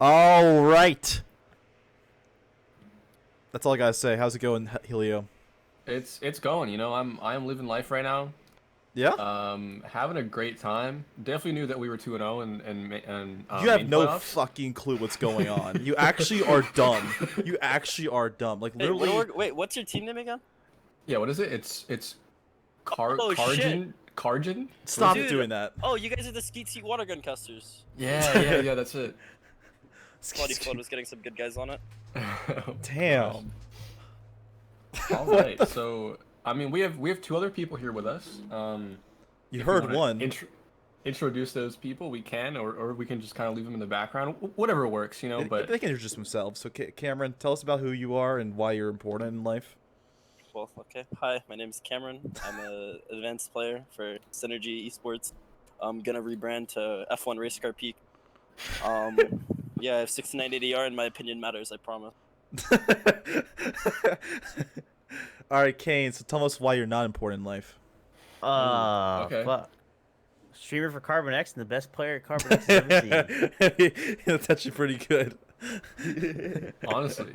All right. That's all I gotta say. How's it going, Helio? It's going, I'm living life right now. Yeah? Having a great time. Definitely knew that we were 2-0 and You have main no playoffs. fucking clue what's going on. You actually are dumb. You actually are dumb. Like Wait, literally. wait, what's your team name again? Yeah, what is it? It's Oh shit, Cargin? What is Stop it? dude! doing that. Oh, you guys are the Skeet Seat water gun casters. Yeah, that's it. Bloody Flood was getting some good guys on it. Oh, gosh. Damn. All What right, the? so I mean we have two other people here with us. You If we heard wanna one. introduce those people, we can, or we can just kind of leave them in the background. Whatever works, They But can introduce themselves. So, Cameron, tell us about who you are and why you're important in life. Well, okay. Hi, my name is Cameron. I'm a advanced player for Synergy Esports. I'm gonna rebrand to F1 Race Car Peak. Um, yeah, I have 69 ADR, and my opinion matters. I promise. All right, Kane. So tell us why you're not important in life. okay. Fuck. Streamer for CarbonX and the best player CarbonX has ever seen. That's actually pretty good. Honestly,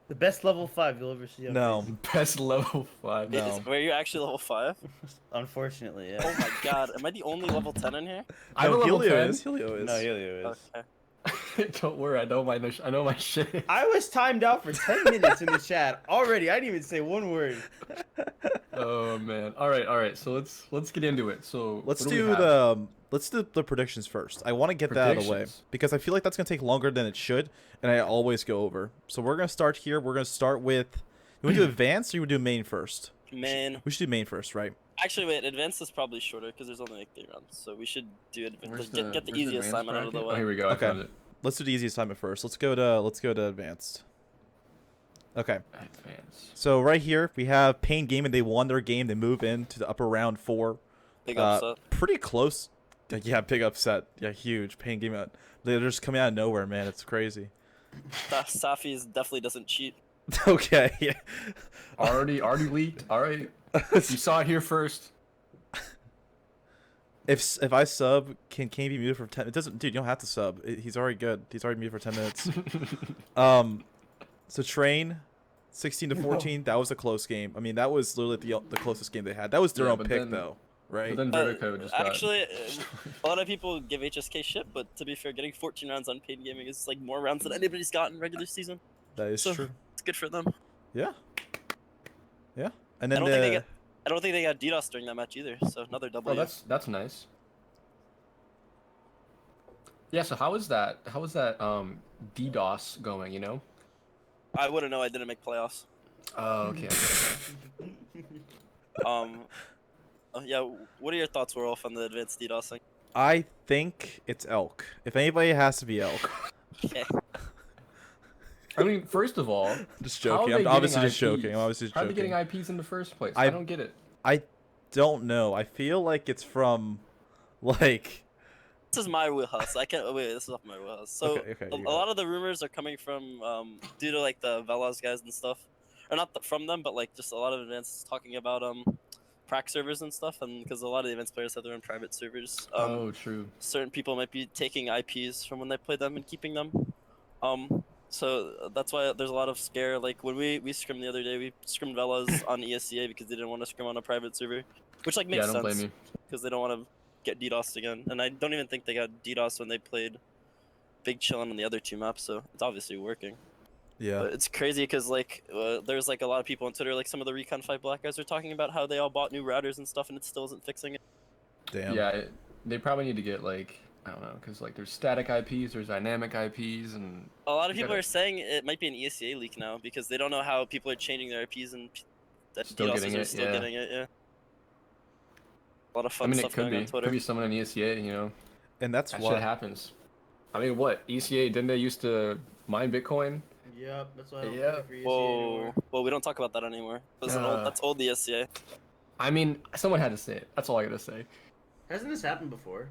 The best level 5 you'll ever see on No. best level 5. No. Were you actually level 5? Facebook. Unfortunately, yeah. Oh my god, am I the only level 10 in here? I'm a No, level Helio 10. is. Helio is. No, Helio is. Okay. Don't worry, I know my shit. I was timed out for 10 minutes in the chat already. I didn't even say one word. Oh man. All right. So let's get into it. So Let's what do we do have? the predictions first. I want to get that out of the way Predictions. because I feel like that's gonna take longer than it should, and I always go over. So we're gonna start here. We're gonna start with. You want to do advanced or you want to do main first? Man. We should do main first, right? Actually, wait, advanced is probably shorter because there's only like 3 rounds. So we should do Where's get the where's easy advanced assignment out of the bracket? way. Oh, here we go. I Okay. found it. Let's do the easiest assignment first. Let's go to advanced. Okay. Advanced. So right here we have Pain Gaming. They won their game. They move into the upper round 4. Big upset. Pretty close. Yeah, big upset. Yeah, huge. Pain Gaming. They're just coming out of nowhere, man. It's crazy. Safi's definitely doesn't cheat. Okay. Yeah. Already leaked. All right. You saw it here first. If I sub, can Kane be muted for 10? It doesn't, dude. You don't have to sub. He's already good. He's already muted for 10 minutes. So train, 16 to 14. That was a close game. I mean, that was literally the closest game they had. That was their Yeah, own but pick then- though, right? But then Vertigo just got. Actually, a lot of people give HSK shit, but to be fair, getting 14 rounds on paid gaming is like more rounds than anybody's got in regular season. That is So true. it's good for them. Yeah. Yeah. And I then don't think they got DDoS during that match either. So another Oh, W. that's nice. Yeah. So how is that? DDoS going? I wouldn't know. I didn't make playoffs. Oh, okay. Yeah. What are your thoughts, Werewolf, on the advanced DDoS thing? I think it's elk. If anybody, it has to be elk. Okay. I mean, first of all, Just how are joking. they I'm getting obviously just IPs? joking. I'm obviously just How are they joking. getting IPs in the first place? I- I don't get it. I don't know. I feel like it's from, like. This is my wheelhouse. I can't. Wait, this is off my wheelhouse. So Okay, a you lot of the rumors are coming from due to like the Veloz guys and stuff, or not from them, but like just a lot of events talking about prac servers and stuff, and because a lot of the events players have their own private servers. Oh, true. Certain people might be taking IPs from when they play them and keeping them. So that's why there's a lot of scare. Like when we scrimmed the other day, we scrimmed Velas on ESCA because they didn't want to scrim on a private server, which like makes Yeah, don't blame sense you. because they don't want to get DDoSed again. And I don't even think they got DDoSed when they played Big Chillin' on the other 2 maps, so it's obviously working. Yeah. But it's crazy because like there's like a lot of people on Twitter, like some of the Recon 5 black guys are talking about how they all bought new routers and stuff, and it still isn't fixing it. Damn. Yeah, they probably need to get like, I don't know, because like there's static IPs, there's dynamic IPs, and A lot of You people gotta- are saying it might be an ESCA leak now because they don't know how people are changing their IPs and that Still DDoSers getting are it, still yeah. getting it. Yeah. A lot of I fun mean, it stuff could going be. on Twitter. Could be someone in ESCA, And that's That why. shit happens. I mean, what? ECA, didn't they used to mine Bitcoin? Yep, that's why I don't Yeah. play for ECA Whoa. anymore. Well, we don't talk about that anymore. That's old ESCA. I mean, someone had to say it. That's all I gotta say. Hasn't this happened before?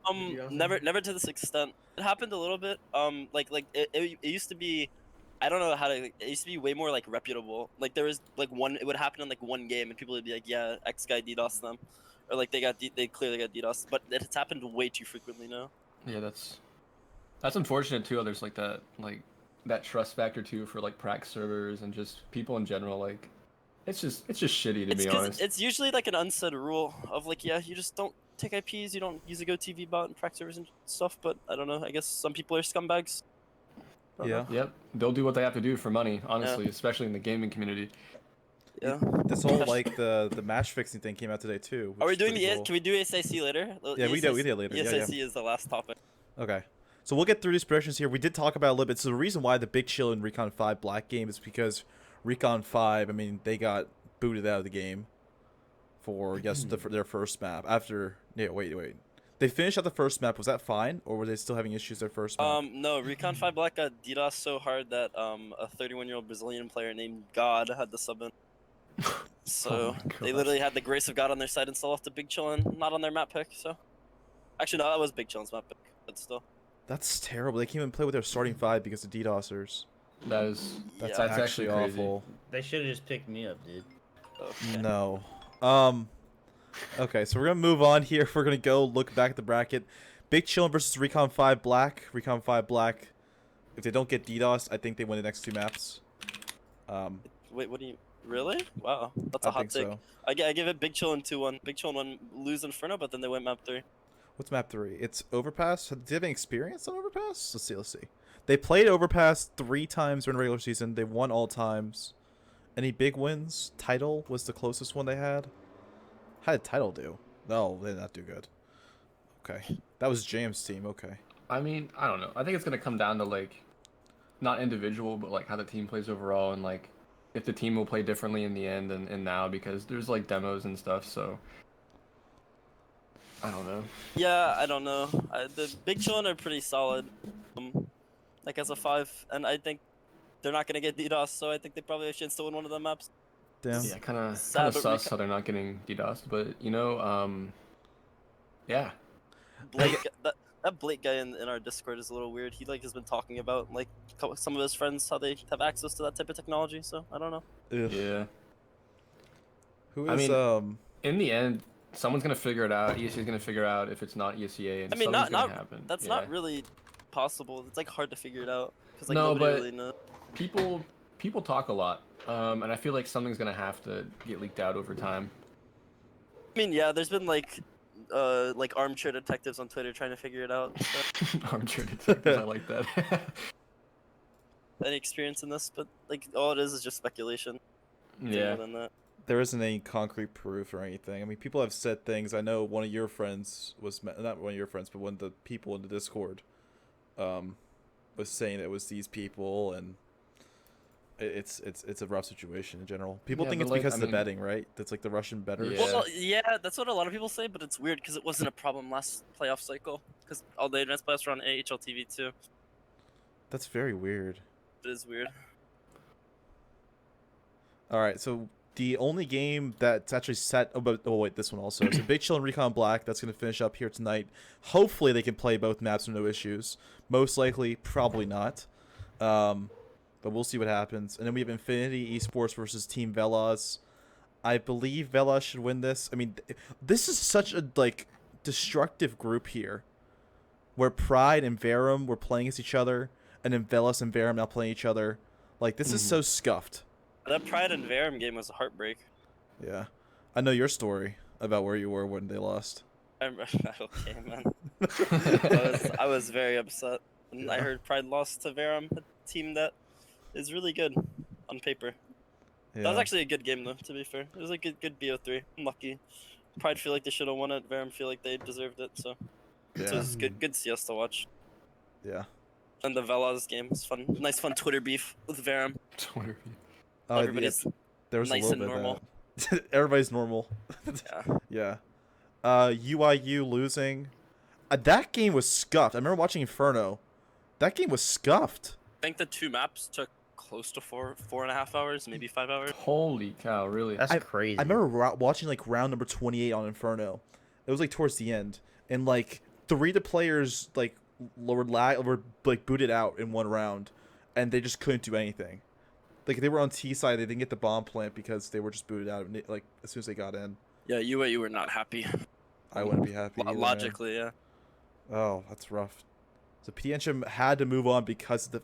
DDoS? Never to this extent. It happened a little bit. It used to be, I don't know how to. It used to be way more like reputable. Like there was like one. It would happen in like one game, and people would be like, "Yeah, X guy DDoSed them," or like they clearly got DDoSed. But it's happened way too frequently now. Yeah, that's That's unfortunate too. There's like that trust factor too for like prac servers and just people in general. Like, it's just shitty to It's be because honest. it's usually like an unsaid rule of like, yeah, you just don't take IPs, you don't use a GoTV bot and prac servers and stuff. But I don't know. I guess some people are scumbags. Don't know. Yeah. Yep, they'll do what they have to do for money. Honestly, especially in the gaming community. Yeah. This whole like the match fixing thing came out today too. Are which we is doing pretty the? cool. Can we do SIC later? Yeah, we do it later. The Yeah, yeah. SIC is the last topic. Okay. So we'll get through these predictions here. We did talk about it a little bit. So the reason why the big chill in Recon 5 Black game is because Recon 5, I mean, they got booted out of the game for their first map. After wait. They finished out the first map. Was that fine, or were they still having issues their first map? No, Recon 5 Black got DDoS so hard that a 31-year-old Brazilian player named God had to sub in. So they literally had the grace of God on their side and still left the Big Chillin' not on their map pick. So actually, no, that was Big Chillin's map pick, but still. That's terrible. They can't even play with their starting 5 because of DDoSers. That's Yeah. that's actually crazy. awful. They should have just picked me up, dude. Okay. No. Okay, so we're gonna move on here. We're gonna go look back at the bracket. Big Chillin versus Recon 5 Black. Recon 5 Black. If they don't get DDoS, I think they win the next 2 maps. Wait, what do you? Really? Wow, that's I a hot think take. so. I give it Big Chillin 2-1. Big Chillin won lose Inferno, but then they went map 3. What's map 3? It's Overpass. Do they have any experience on Overpass? Let's see. They played Overpass 3 times during the regular season. They won all times. Any big wins? Title was the closest one they had. How did Title do? No, they did not do good. Okay. That was James' team. Okay. I mean, I don't know. I think it's gonna come down to like, not individual, but like how the team plays overall, and like if the team will play differently in the end and now, because there's like demos and stuff. So I don't know. Yeah, I don't know. The Big Chillin are pretty solid. Like as a 5, and I think they're not gonna get DDoS, so I think they probably should still win one of the maps. Damn. Yeah, kind of Sad, but sus how they're not getting DDoSed, but you know, yeah. Blake, that Blake guy in our Discord is a little weird. He like has been talking about like some of his friends how they have access to that type of technology. So I don't know. Ugh. Yeah. Who I is mean, in the end, someone's gonna figure it out. ESA is gonna figure out if it's not ESEA, and I mean, something's not gonna happen. that's Yeah. not really possible. It's like hard to figure it out because like No, nobody but- really knows. People talk a lot, and I feel like something's gonna have to get leaked out over time. I mean, yeah, there's been like armchair detectives on Twitter trying to figure it out. So, Armchair detectives, I like that. any experience in this, but like all it is just speculation. Nothing Yeah. more than that. There isn't any concrete proof or anything. I mean, people have said things. I know one of your friends was not one of your friends, but one of the people in the Discord, was saying it was these people, and it's a rough situation in general. People Yeah, think but, it's like, because I of the mean- betting, right? That's like the Russian bettors. Yeah. Well, yeah, that's what a lot of people say, but it's weird because it wasn't a problem last playoff cycle because all the advanced playoffs were on AHL TV too. That's very weird. It is weird. All right, so the only game that's actually set. Oh wait, this one also. So Big Chill and Recon Black. That's gonna finish up here tonight. Hopefully they can play both maps with no issues. Most likely, probably not. But we'll see what happens. And then we have Infinity Esports versus Team Velas. I believe Velas should win this. I mean, this is such a like destructive group here, where Pride and Verum were playing against each other, and then Velas and Verum now playing each other. Like this is so scuffed. That Pride and Verum game was a heartbreak. Yeah, I know your story about where you were when they lost. Okay, man. I was very upset when I Yeah. heard Pride lost to Verum, a team that is really good on paper. Yeah. That was actually a good game though. To be fair, it was a good BO3. I'm lucky. Pride feel like they should have won it. Verum feel like they deserved it. So it was good CS to watch. Yeah. And the Velas game was fun. Nice fun Twitter beef with Verum. Twitter. Everybody's there was nice a little and bit normal. of that. Everybody's normal. Yeah. Yeah. UIU losing. That game was scuffed. I remember watching Inferno. That game was scuffed. I think the 2 maps took close to 4.5 hours, maybe 5 hours. Holy cow! Really? That's crazy. I remember watching like round number 28 on Inferno. It was like towards the end, and like 3 of the players like were like booted out in one round, and they just couldn't do anything. Like they were on T side, they didn't get the bomb plant because they were just booted out like as soon as they got in. Yeah, you were not happy. I wouldn't be happy. Either, man. Logically, yeah. Oh, that's rough. So PDNChem had to move on because of the.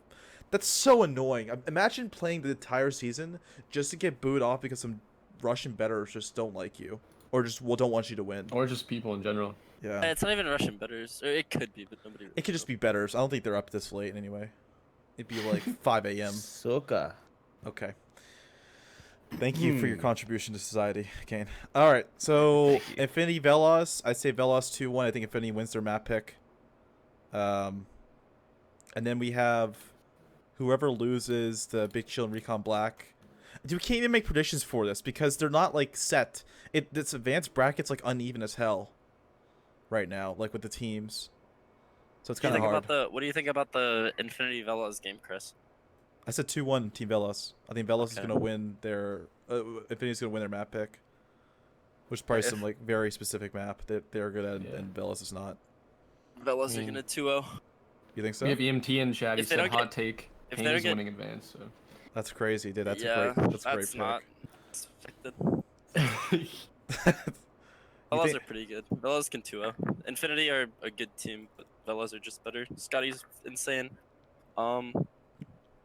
That's so annoying. Imagine playing the entire season just to get booed off because some Russian bettors just don't like you, or just don't want you to win. Or just people in general. Yeah. It's not even Russian betters. Or it could be, but nobody. Really It could just knows. be bettors. I don't think they're up this late anyway. It'd be like 5 a.m. Suka. Okay. Thank you for your contribution to society, Kane. All right, so Thank you. Infinity Velos, I say Velos 2-1. I think Infinity wins their map pick. And then we have whoever loses the Big Chill and Recon Black. Dude, we can't even make predictions for this because they're not like set. This advanced bracket's like uneven as hell right now, like with the teams. So it's kind of hard. What do you think about the Infinity Velas game, Chris? I said 2-1 Team Velos. I think Velos is Okay. gonna win their Infinity's gonna win their map pick, which is probably some like very specific map that they're good at, Yeah. and Velos is not. Velas are gonna 2-0. You think so? We have EMT in chat. He If they said don't hot get- take. if Pain they don't is get- winning advance. So. That's crazy, dude. That's yeah, a great pick. not expected. You Velas think- are pretty good. Velas can 2-0. Infinity are a good team, but Velas are just better. Scotty's insane.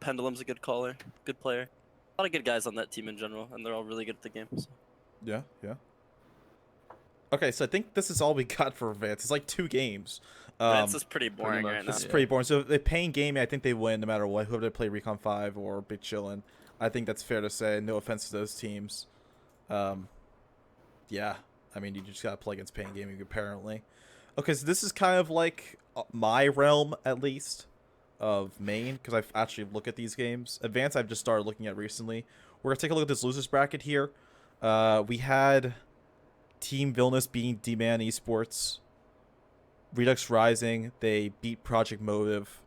Pendulum's a good caller, good player. A lot of good guys on that team in general, and they're all really good at the game. So. Yeah, yeah. Okay, so I think this is all we got for Vance. It's like 2 games. Vance is pretty boring much, right now. This is Yeah. pretty boring. So if they paying game, I think they win no matter what. Whoever they play, Recon 5 or Big Chillin'. I think that's fair to say. No offense to those teams. Yeah. I mean, you just gotta play against paying gaming apparently. Okay, so this is kind of like my realm at least of main because I've actually looked at these games. Advanced, I've just started looking at recently. We're gonna take a look at this losers bracket here. We had Team Villainous beating D-Man Esports. Redux Rising, they beat Project Motive.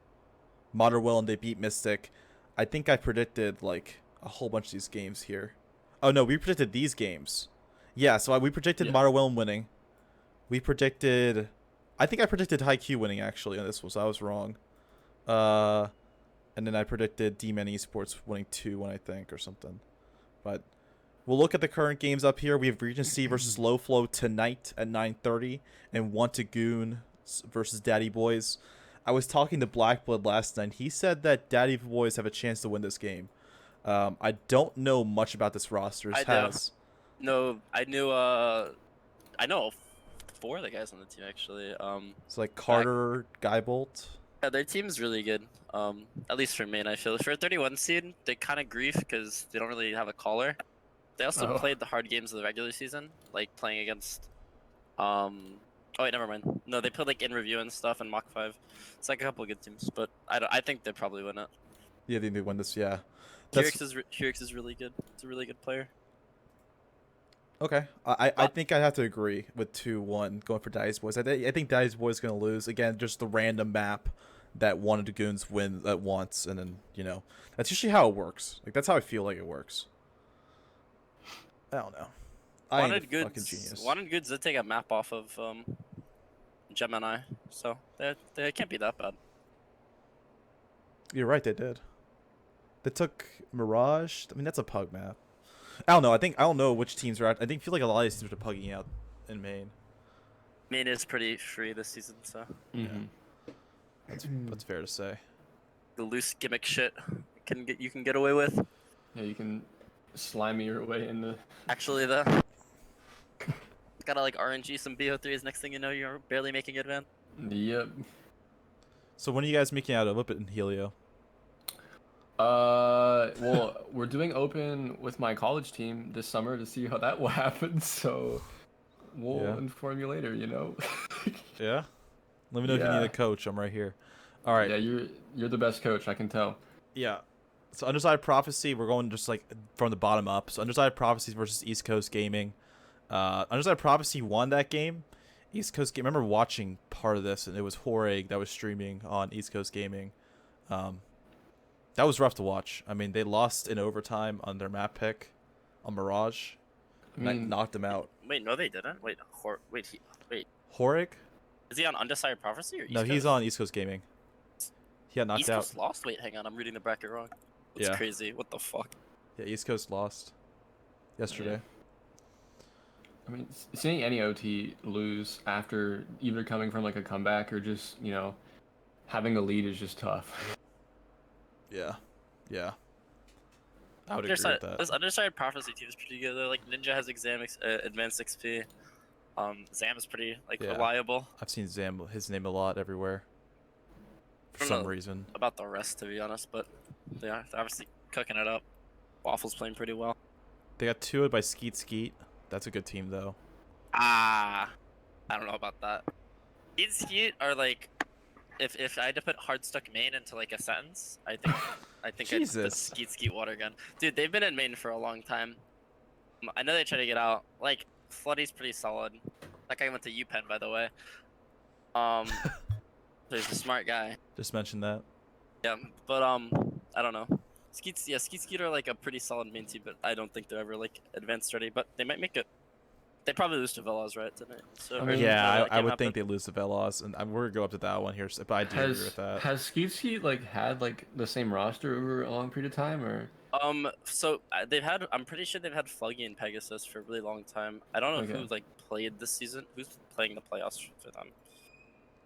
Modern Will, and they beat Mystic. I think I predicted like a whole bunch of these games here. Oh no, we predicted these games. Yeah, so we predicted Yeah. Modern Will winning. We predicted, I think I predicted High Q winning actually on this one, so I was wrong. And then I predicted D-Man Esports winning 2-1, I think, or something. But we'll look at the current games up here. We have Regency versus Low Flow tonight at 9:30, and Want to Goon versus Daddy Boys. I was talking to Blackblood last night. He said that Daddy Boys have a chance to win this game. I don't know much about this roster. I do. No, I know 4 of the guys on the team actually. It's like Carter, Guybolt. Yeah, their team's really good. At least for main, I feel. For a 31 seed, they kind of grief because they don't really have a caller. They also Oh. played the hard games of the regular season, like playing against. Oh wait, never mind. No, they played like in review and stuff and Mach 5. It's like a couple of good teams, but I think they probably win it. Yeah, they win this. Yeah. Hirix is really good. It's a really good player. Okay, I think I have to agree with 2-1 going for Daddy's Boys. I think Daddy's Boys gonna lose again. Just the random map that one of the goons win at once, and then that's usually how it works. Like that's how I feel like it works. I don't know. I ain't a fucking genius. Wanted Goods did take a map off of Gemini, so they can't be that bad. You're right, they did. They took Mirage. I mean, that's a pug map. I don't know. I don't know which teams are out. I feel like a lot of these teams are pugging out in main. Main is pretty free this season, so Mhm. That's fair to say. the loose gimmick shit you can get away with. Yeah, you can slime your way into. Actually, though, gotta like RNG some BO3s. Next thing you know, you're barely making advance. Yep. So when are you guys making out of Whip in Helio? Well, we're doing open with my college team this summer to see how that will happen. So we'll Yeah. inform you later. Yeah. Let me know if you need Yeah. a coach. I'm right here. All right. Yeah, you're the best coach. I can tell. Yeah. So Underside Prophecy, we're going just like from the bottom up. So Underside Prophecy versus East Coast Gaming. Underside Prophecy won that game. East Coast Game. I remember watching part of this, and it was Horeg that was streaming on East Coast Gaming. That was rough to watch. I mean, they lost in overtime on their map pick on Mirage. I mean, Knocked them out. Wait, no, they didn't. Wait, wait. Horeg? Is he on Undecided Prophecy or East No, Coast? he's on East Coast Gaming. He got knocked East out. Coast lost. Wait, hang on, I'm reading the bracket wrong. That's Yeah. crazy. What the fuck? Yeah, East Coast lost yesterday. I mean, seeing any OT lose after either coming from like a comeback or just having a lead is just tough. Yeah. Yeah. I would agree Underside, with that. this underside prophecy team is pretty good. Like Ninja has advanced XP. Zam is pretty like Yeah. reliable. I've seen Zam his name a lot everywhere. For I don't some know reason. about the rest, to be honest, but they're obviously cooking it up. Waffle's playing pretty well. They got 2'd by Skeet Skeet. That's a good team though. I don't know about that. Skeet are like, if I had to put Hardstuck main into like a sentence, I think I'd put Jesus. Skeet Water Gun. Dude, they've been in main for a long time. I know they try to get out. Like Floody's pretty solid. That guy went to UPenn, by the way. So he's a smart guy. Just mentioned that. Yeah, but I don't know. Skeet are like a pretty solid main team, but I don't think they're ever like advanced ready. But they might make it. They probably lose to Velas right tonight. So I mean, Yeah, I would think they lose to Velas, and we're gonna go up to that one here. But I do agree with that. Has Skeet like had like the same roster over a long period of time, or? So they've had. I'm pretty sure they've had Fluggy and Pegasus for a really long time. I don't know who like played this season. Who's playing the playoffs for them?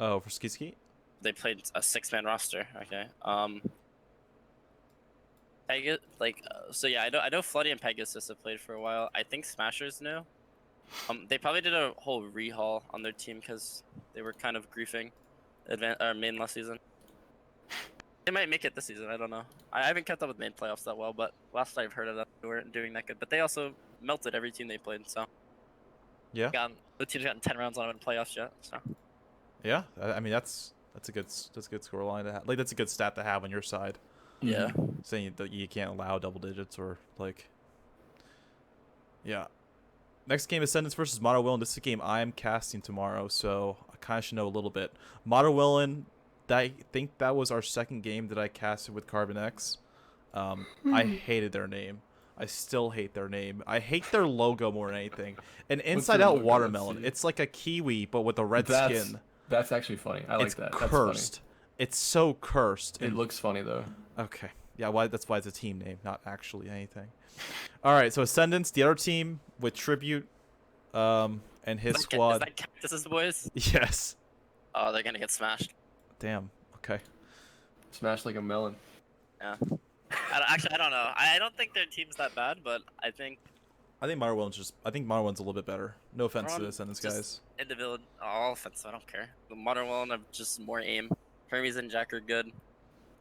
Oh, for Skeet Skeet? They played a 6-man roster. Okay. So yeah, I know Floody and Pegasus have played for a while. I think Smashers knew. They probably did a whole rehaul on their team because they were kind of griefing main last season. They might make it this season. I don't know. I haven't kept up with main playoffs that well, but last I've heard of them, they weren't doing that good. But they also melted every team they played. So Yeah. the team's gotten 10 rounds on them in playoffs yet. So Yeah. I mean that's a good score line to have. Like that's a good stat to have on your side. yeah. Saying that you can't allow double digits or like. Yeah. Next game is Ascendance versus Mono Willen. This is a game I am casting tomorrow, so I kind of should know a little bit. Mono Willen, I think that was our second game that I casted with CarbonX. I hated their name. I still hate their name. I hate their logo more than anything. An inside out watermelon. It's like a kiwi, but with a red skin. That's actually funny. I like It's that. cursed. That's funny. It's so cursed. It looks funny though. Okay. Yeah, that's why it's a team name, not actually anything. All right, so Ascendance, the other team with Tribute, and his squad. Is that Cactus's boys? Yes. Oh, they're gonna get smashed. Damn. Okay. Smashed like a melon. Yeah. I don't know. I don't think their team's that bad, but I think Marwell's a little bit better. No offense to Marwell the Ascendance just guys. individual, all offensive. I don't care. The Modern World have just more aim. Hermes and Jack are good.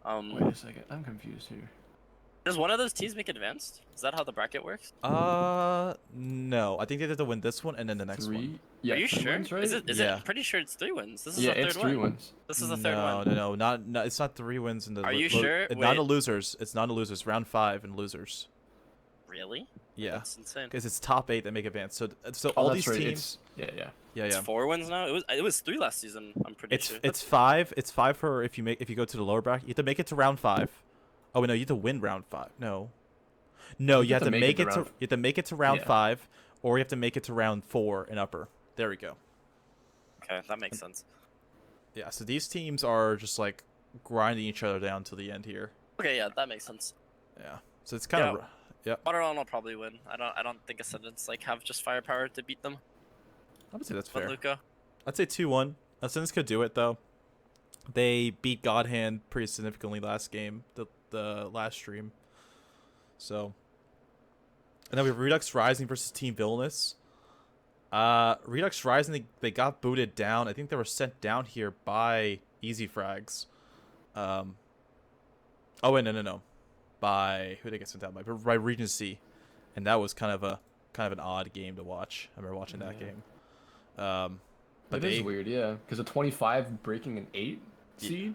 Wait a second. I'm confused here. Does one of those teams make advanced? Is that how the bracket works? No. I think they have to win this one and then the next one. Yeah, Are you three sure? wins, right? Is it? Yeah. I'm pretty sure it's 3 wins. This is Yeah, the third it's 3 one. wins. This is the third one. No, not it's not 3 wins in the. Are you sure? Not a Wait. losers. It's not a losers. Round 5 and losers. Really? Yeah. That's insane. Because it's top 8 that make advance. So Oh, all that's these right. teams. Yeah. It's 4 wins now. It was 3 last season. I'm pretty sure. It's 5. It's 5 for if you go to the lower bracket. You have to make it to round 5. Oh no, you have to win round 5. No, you have to make it to round 5, or you have to make it to round 4 and upper. There we go. Okay, that makes sense. Yeah, so these teams are just like grinding each other down to the end here. Okay, yeah, that makes sense. Yeah, so it's kind of Watermelon will probably win. I don't think Ascendants like have just firepower to beat them. I would say that's But fair. Luca. I'd say 2-1. Ascendants could do it though. They beat Godhand pretty significantly last game, the last stream. So, and then we have Redux Rising versus Team Villainous. Redux Rising, they got booted down. I think they were sent down here by Easy Frags. Oh wait, no. By who did they get sent down by? By Regency, and that was kind of an odd game to watch. I remember watching that game. But It is weird, yeah, because a 25 breaking an 8 seed.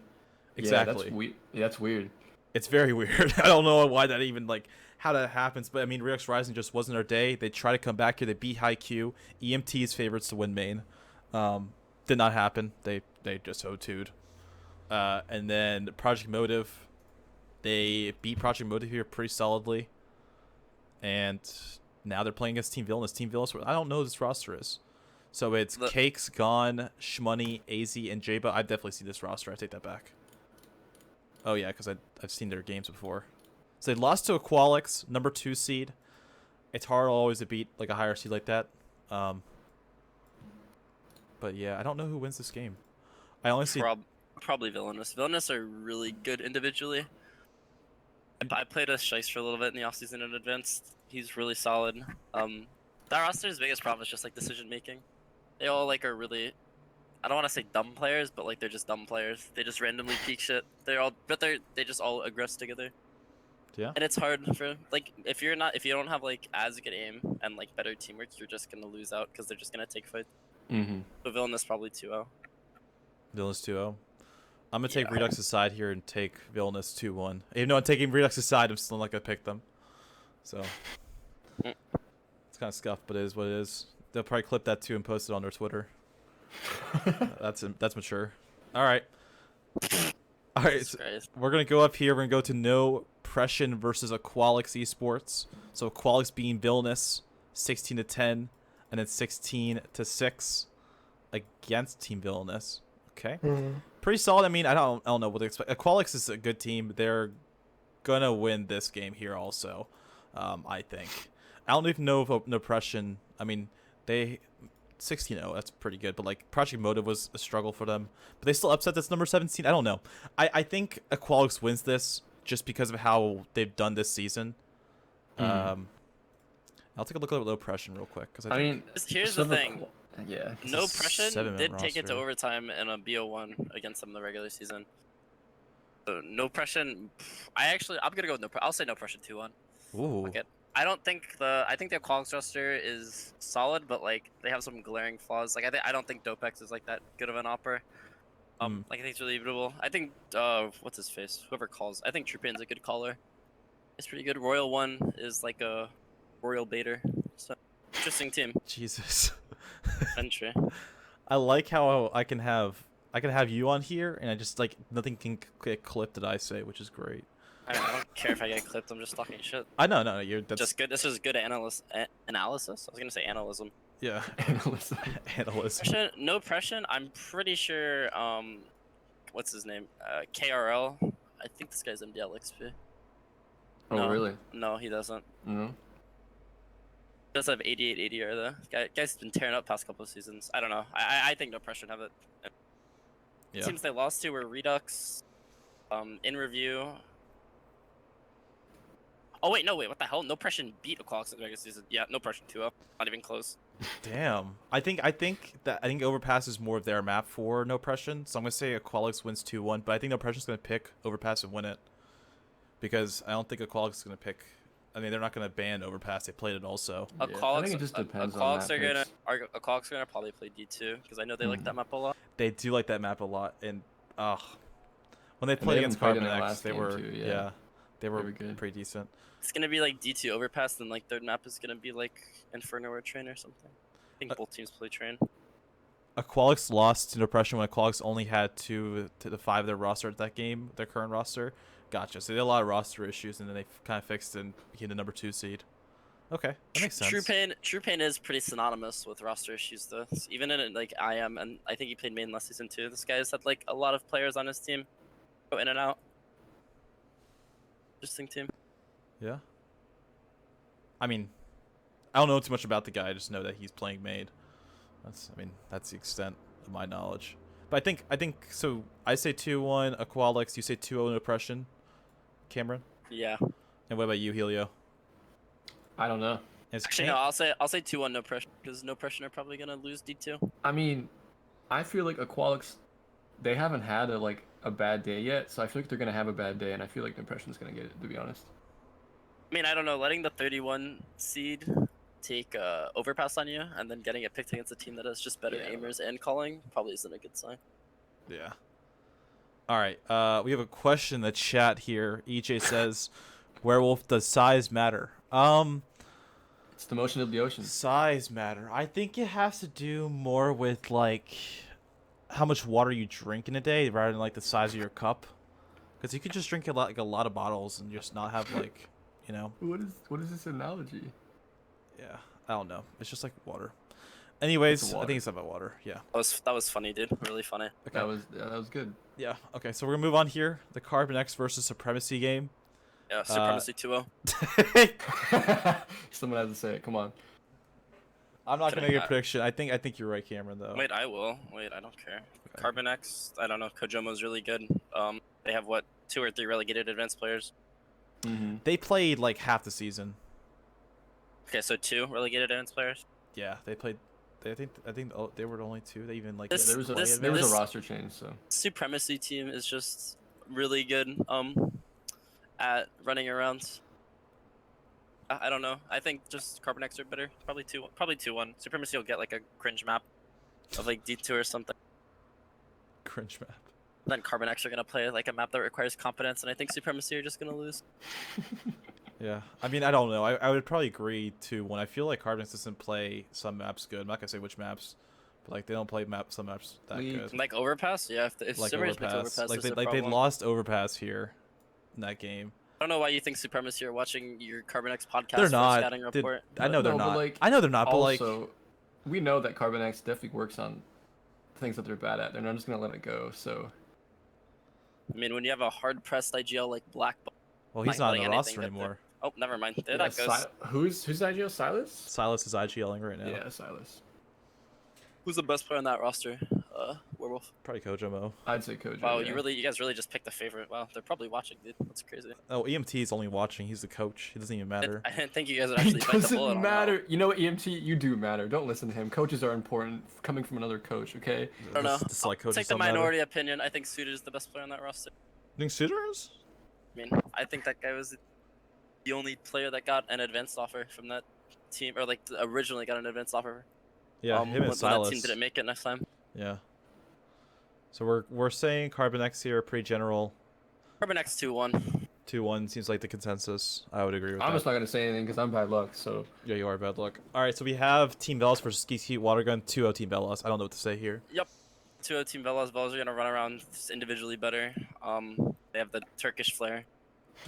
Exactly. Yeah, that's weird. It's very weird. I don't know why that even how that happens, but I mean Redux Rising just wasn't their day. They try to come back here. They beat High Q. EMT's favorites to win main. Did not happen. They just O2'd. And then Project Motive, they beat Project Motive here pretty solidly. And now they're playing against Team Villainous. Team Villainous, I don't know who this roster is. So it's Cakes, Gone, Shmoney, AZ, and Jaba. I've definitely seen this roster. I take that back. Oh, yeah, because I've seen their games before. So they lost to Aqualix, number 2 seed. It's hard always to beat like a higher seed like that. But yeah, I don't know who wins this game. I only see Probably Villainous. Villainous are really good individually. I played with Shice for a little bit in the offseason in Advanced. He's really solid. That roster's biggest problem is just like decision making. They all like are really, I don't want to say dumb players, but like they're just dumb players. They just randomly peek shit. They just all aggress together. Yeah. And it's hard for like if you don't have like as good aim and like better teamwork, you're just gonna lose out because they're just gonna take fights. Mm-hmm. So Villainous probably 2-0. Villainous 2-0. I'm gonna take Yeah. Redux's side here and take Villainous 2-1. Even though I'm taking Redux's side, I'm still not gonna pick them. So it's kind of scuffed, but it is what it is. They'll probably clip that too and post it on their Twitter. That's mature. All right. All right. Jesus So Christ. we're gonna go up here. We're gonna go to No Pression versus Aqualix Esports. So Aqualix being Villainous, 16-10, and then 16-6 against Team Villainous. Okay. Pretty solid. I mean, I don't know what to expect. Aqualix is a good team. They're gonna win this game here also. I think. I don't even know if No Pression. I mean, they 16-0. That's pretty good. But like Project Motive was a struggle for them. But they still upset this number 17. I don't know. I think Aqualix wins this just because of how they've done this season. I'll take a look at No Pression real quick because I mean, Here's the some of thing. yeah. It's No a Pression 7-man did take it to roster. overtime in a BO1 against them in the regular season. So No Pression, I'm gonna go with I'll say No Pression 2-1. Ooh. Okay. I think the Aqualix roster is solid, but like they have some glaring flaws. Like I don't think Dopex is like that good of an opper. Like I think it's really beatable. I think what's his face? Whoever calls. I think Trupain's a good caller. It's pretty good. Royal One is like a Royal Baiter. So interesting team. Jesus. Entry. I like how I can have you on here and I just like nothing can get clipped that I say, which is great. I don't care if I get clipped. I'm just talking shit. I know, no, you're that's Just good. This is good analysis. I was gonna say analysm. yeah. Analyst. Analyst. No Pression. I'm pretty sure. What's his name? KRL. I think this guy's MDL XP. Oh, No. really? No, he doesn't. No. He does have 88 ADR though. Guy's been tearing up past couple of seasons. I don't know. I think No Pression have it. Yeah. Teams they lost to were Redux, In Review. Oh wait, what the hell? No Pression beat Aqualix in the regular season. Yeah, No Pression 2-0. Not even close. Damn. I think Overpass is more of their map for No Pression, so I'm gonna say Aqualix wins 2-1, but I think No Pression's gonna pick Overpass and win it. Because I don't think Aqualix is gonna pick. I mean, they're not gonna ban Overpass. They played it also. Yeah, I think it just depends on Aqualix map picks. Aqualix are gonna probably play D2 because I know they like that map a lot. They do like that map a lot, and when they they played against haven't played in their CarbonX, last they game were too, yeah. they were good. pretty decent. It's gonna be like D2 Overpass, and like third map is gonna be like Inferno or Train or something. I think both teams play Train. Aqualix lost to No Pression when Aqualix only had 2 to the 5 of their roster at that game, their current roster. Gotcha. So they had a lot of roster issues, and then they kind of fixed and became the number 2 seed. Okay, that makes sense. True Pain is pretty synonymous with roster issues though. So even in like IM, and I think he played main last season too. This guy's had like a lot of players on his team go in and out. Interesting team. Yeah. I mean, I don't know too much about the guy. I just know that he's playing main. That's the extent of my knowledge. But I think so. I say 2-1 Aqualix. You say 2-0 Oppression, Cameron. Yeah. And what about you, Helio? I don't know. Actually, no. I'll say 2-1 No Pression because No Pression are probably gonna lose D2. I mean, I feel like Aqualix, they haven't had a bad day yet, so I feel like they're gonna have a bad day, and I feel like Impression's gonna get it, to be honest. I mean, I don't know. Letting the 31 seed take overpass on you, and then getting it picked against a team that has just better aimers and calling probably isn't a good sign. Yeah. All right. We have a question in the chat here. EJ says, "Werewolf, does size matter?" It's the motion of the ocean. Size matter. I think it has to do more with like how much water you drink in a day rather than like the size of your cup. Because you could just drink a lot of bottles and just not have like, you know. What is this analogy? Yeah, I don't know. It's just like water. Anyways, water. I think it's about water. Yeah. That was funny, dude. Really funny. Okay. That was good. Yeah. Okay. So we're gonna move on here. The CarbonX versus Supremacy game. Yeah, Supremacy 2-0. Someone has to say it. Come on. I'm not Can gonna I- make a prediction. I think you're right, Cameron. Though. Wait, I will. Wait, I don't care. Okay. CarbonX, I don't know. Kojomo's really good. They have what 2 or 3 relegated advanced players. Mm-hmm. They played like half the season. Okay, so 2 relegated advanced players. Yeah, they played. I think they were the only 2. They even like. This- There was a this- there was this- a roster change, so Supremacy team is just really good. At running around. I don't know. I think just CarbonX are better. Probably 2-1. Supremacy will get like a cringe map of like D2 or something. Cringe map. Then CarbonX are gonna play like a map that requires competence, and I think Supremacy are just gonna lose. Yeah, I mean, I don't know. I would probably agree to when I feel like CarbonX doesn't play some maps good. I'm not gonna say which maps, but like they don't play some maps that League. good. Like Overpass, yeah. If Like Summers makes Overpass, Overpass, like there's a they problem. lost Overpass here, in that game. I don't know why you think Supremacy are watching your CarbonX podcast They're for not. a scouting Dude, report. I know they're No, but, not. like, I know they're not. But like, also, we know that CarbonX definitely works on things that they're bad at. They're not just gonna let it go. So I mean, when you have a hard-pressed IGL like Black, well, he's not not on letting the anything roster get there. anymore. Oh, never mind. There yeah, that goes. who's IGL? Silas? Silas is IGLing right now. Yeah, Silas. Who's the best player on that roster? Werewolf. Probably Kojomo. I'd say Kojo. Wow, yeah. you guys really just picked a favorite. Wow, they're probably watching, dude. That's crazy. Oh, EMT is only watching. He's the coach. He doesn't even matter. I didn't think you guys would It actually bite the bullet doesn't on matter. You know what, EMT? You do matter. Don't listen to him. Coaches are important. Coming from another coach, okay? I don't know. Just like I'll coaches take the don't matter. minority opinion. I think Suited is the best player on that roster. You think Suter is? I mean, I think that guy was the only player that got an advanced offer from that team, or like originally got an advanced offer. Yeah, him and when that Silas. team didn't make it next time. Yeah. So we're saying CarbonX here, pretty general. CarbonX 2-1. 2-1 seems like the consensus. I would agree with I'm that. just not gonna say anything because I'm bad luck. So Yeah, you are bad luck. All right, so we have Team Velas versus Ski Ski Watergun. 2-0 Team Velas. I don't know what to say here. 2-0 Team Velas. Velas are gonna run around individually better. They have the Turkish flair.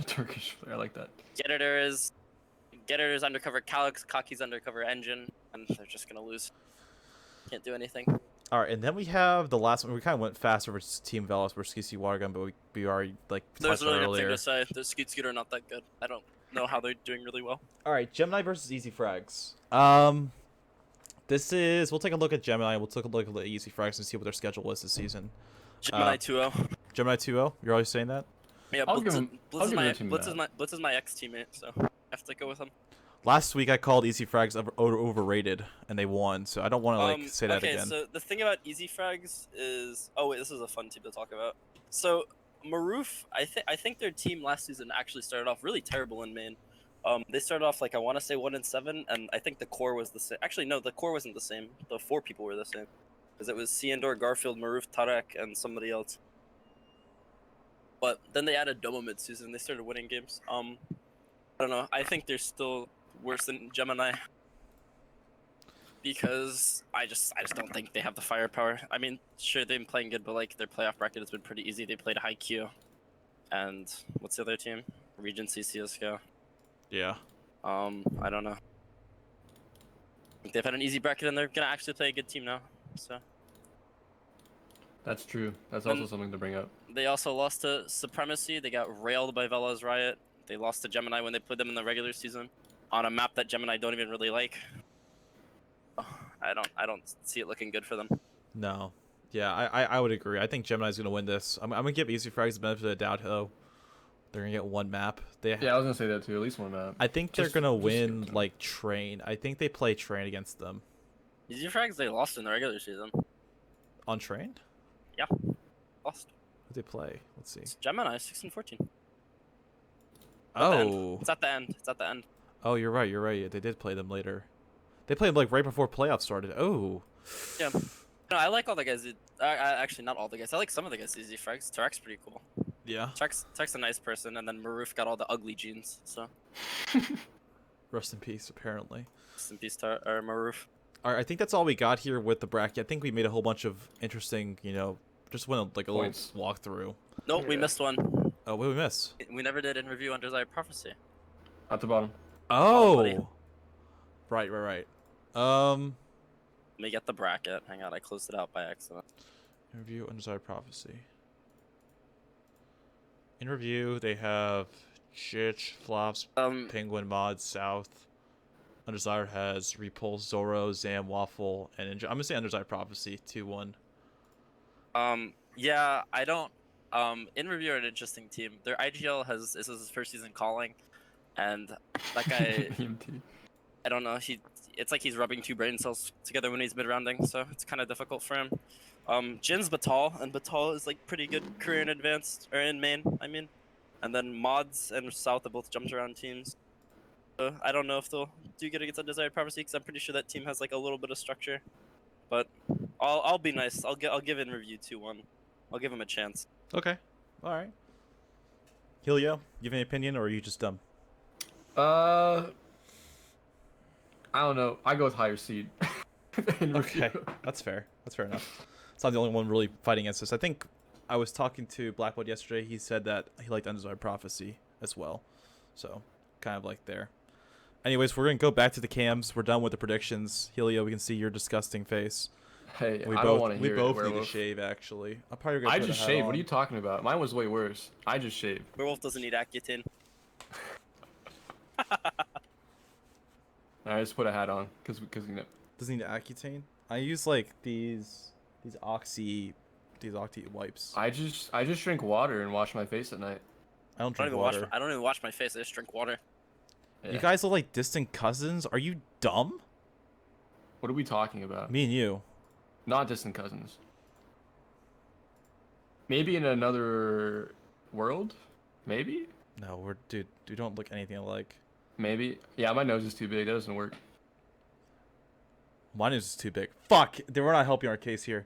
Turkish player, I like that. Getter's undercover Calyx, Kaki's undercover engine, and they're just gonna lose. Can't do anything. All right, and then we have the last one. We kind of went fast over Team Velas versus Ski Ski Watergun, but we already like There's touched on really it nothing earlier. to say. The Scoot are not that good. I don't know how they're doing really well. All right, Gemini versus Easy Frags. This is we'll take a look at Gemini. We'll take a look at the Easy Frags and see what their schedule is this season. Gemini 2-0. Gemini 2-0. You're always saying that. Yeah, I'll Blitz, give him- Blitz, I'll is give my, it to him Blitz, that. is my, Blitz is my ex-teammate, so I have to go with him. Last week I called Easy Frags overrated, and they won. So I don't want to like say that okay, again. so the thing about Easy Frags is... Oh, wait, this is a fun team to talk about. So, Maroof, I think their team last season actually started off really terrible in main. They started off, like, I want to say 1-7, and I think the core was the same. Actually, no, the core wasn't the same. The 4 people were the same. Because it was Ciandor, Garfield, Maroof, Tarek, and somebody else. But then they added Domo mid-season. They started winning games. I don't know. I think they're still worse than Gemini. Because I just don't think they have the firepower. I mean, sure, they've been playing good, but like their playoff bracket has been pretty easy. They played high Q. And what's the other team? Regency CSGO. Yeah. I don't know. They've had an easy bracket and they're gonna actually play a good team now. So That's true. That's also And- something to bring up. they also lost to Supremacy. They got railed by Velas Riot. They lost to Gemini when they played them in the regular season on a map that Gemini don't even really like. I don't see it looking good for them. No. Yeah, I would agree. I think Gemini's gonna win this. I'm gonna give Easy Frags the benefit of the doubt though. They're gonna get one map. Yeah, I was gonna say that too. At least one map. I think they're Just- gonna just win give them. like Train. I think they play Train against them. Easy Frags they lost in the regular season. On Train? Lost. Who they play? Let's see. It's Gemini 16-14. Oh. It's at the end. It's at the end. Oh, you're right. You're right. They did play them later. They played them like right before playoffs started. Oh. Yeah. No, I like all the guys. Actually, not all the guys. I like some of the guys. Easy Frags. Tarek's pretty cool. Yeah. Tarek's a nice person, and then Maroof got all the ugly genes. So Rest in peace. Apparently. rest in peace, Maroof. All right. I think that's all we got here with the bracket. I think we made a whole bunch of interesting. Just went like a Points. little walkthrough. Nope, we Yeah. missed one. Oh, what did we miss? We never did in review Undesired Prophecy. At the bottom. Oh. buddy. Right. Let me get the bracket. Hang on, I closed it out by accident. In review, Undesired Prophecy. In review, they have Chich, Flops, Um, Penguin, Mod, South. Undesired has Repulse, Zoro, Zam, Waffle, and I'm gonna say Undesired Prophecy 2-1. Yeah, I don't. In review are an interesting team. Their IGL this is his first season calling, and that guy, EMT. I don't know. It's like he's rubbing two brain cells together when he's mid rounding, so it's kind of difficult for him. Jin's Batal, and Batal is like pretty good career in advanced or in main. I mean, and then Mods and South have both jumped around teams. I don't know if they'll do good against Undesired Prophecy because I'm pretty sure that team has like a little bit of structure. But I'll be nice. I'll give in review 2-1. I'll give him a chance. Okay. All right. Helio, you have any opinion, or are you just dumb? I don't know. I go with higher seed. Okay, that's fair. That's fair enough. It's not the only one really fighting against this. I think I was talking to Blackwood yesterday. He said that he liked Undesired Prophecy as well. So, kind of like there. Anyways, we're going to go back to the cams. We're done with the predictions. Helio, we can see your disgusting face. Hey, We I both, don't want to we hear both it, need to Werewolf. shave, actually. I'm probably gonna I put a just hat shaved. What on. are you talking about? Mine was way worse. I just shaved. Werewolf doesn't need Accutane. I just put a hat on because you know. Doesn't need Accutane. I use like these Oxy wipes. I just drink water and wash my face at night. I don't I don't drink even water. I don't even wash my face. I just drink water. Yeah. You guys look like distant cousins. Are you dumb? What are we talking about? Me and you. Not distant cousins. Maybe in another world? Maybe? No, dude. We don't look anything alike. Maybe. Yeah, my nose is too big. That doesn't work. Mine is too big. Fuck. We're not helping our case here.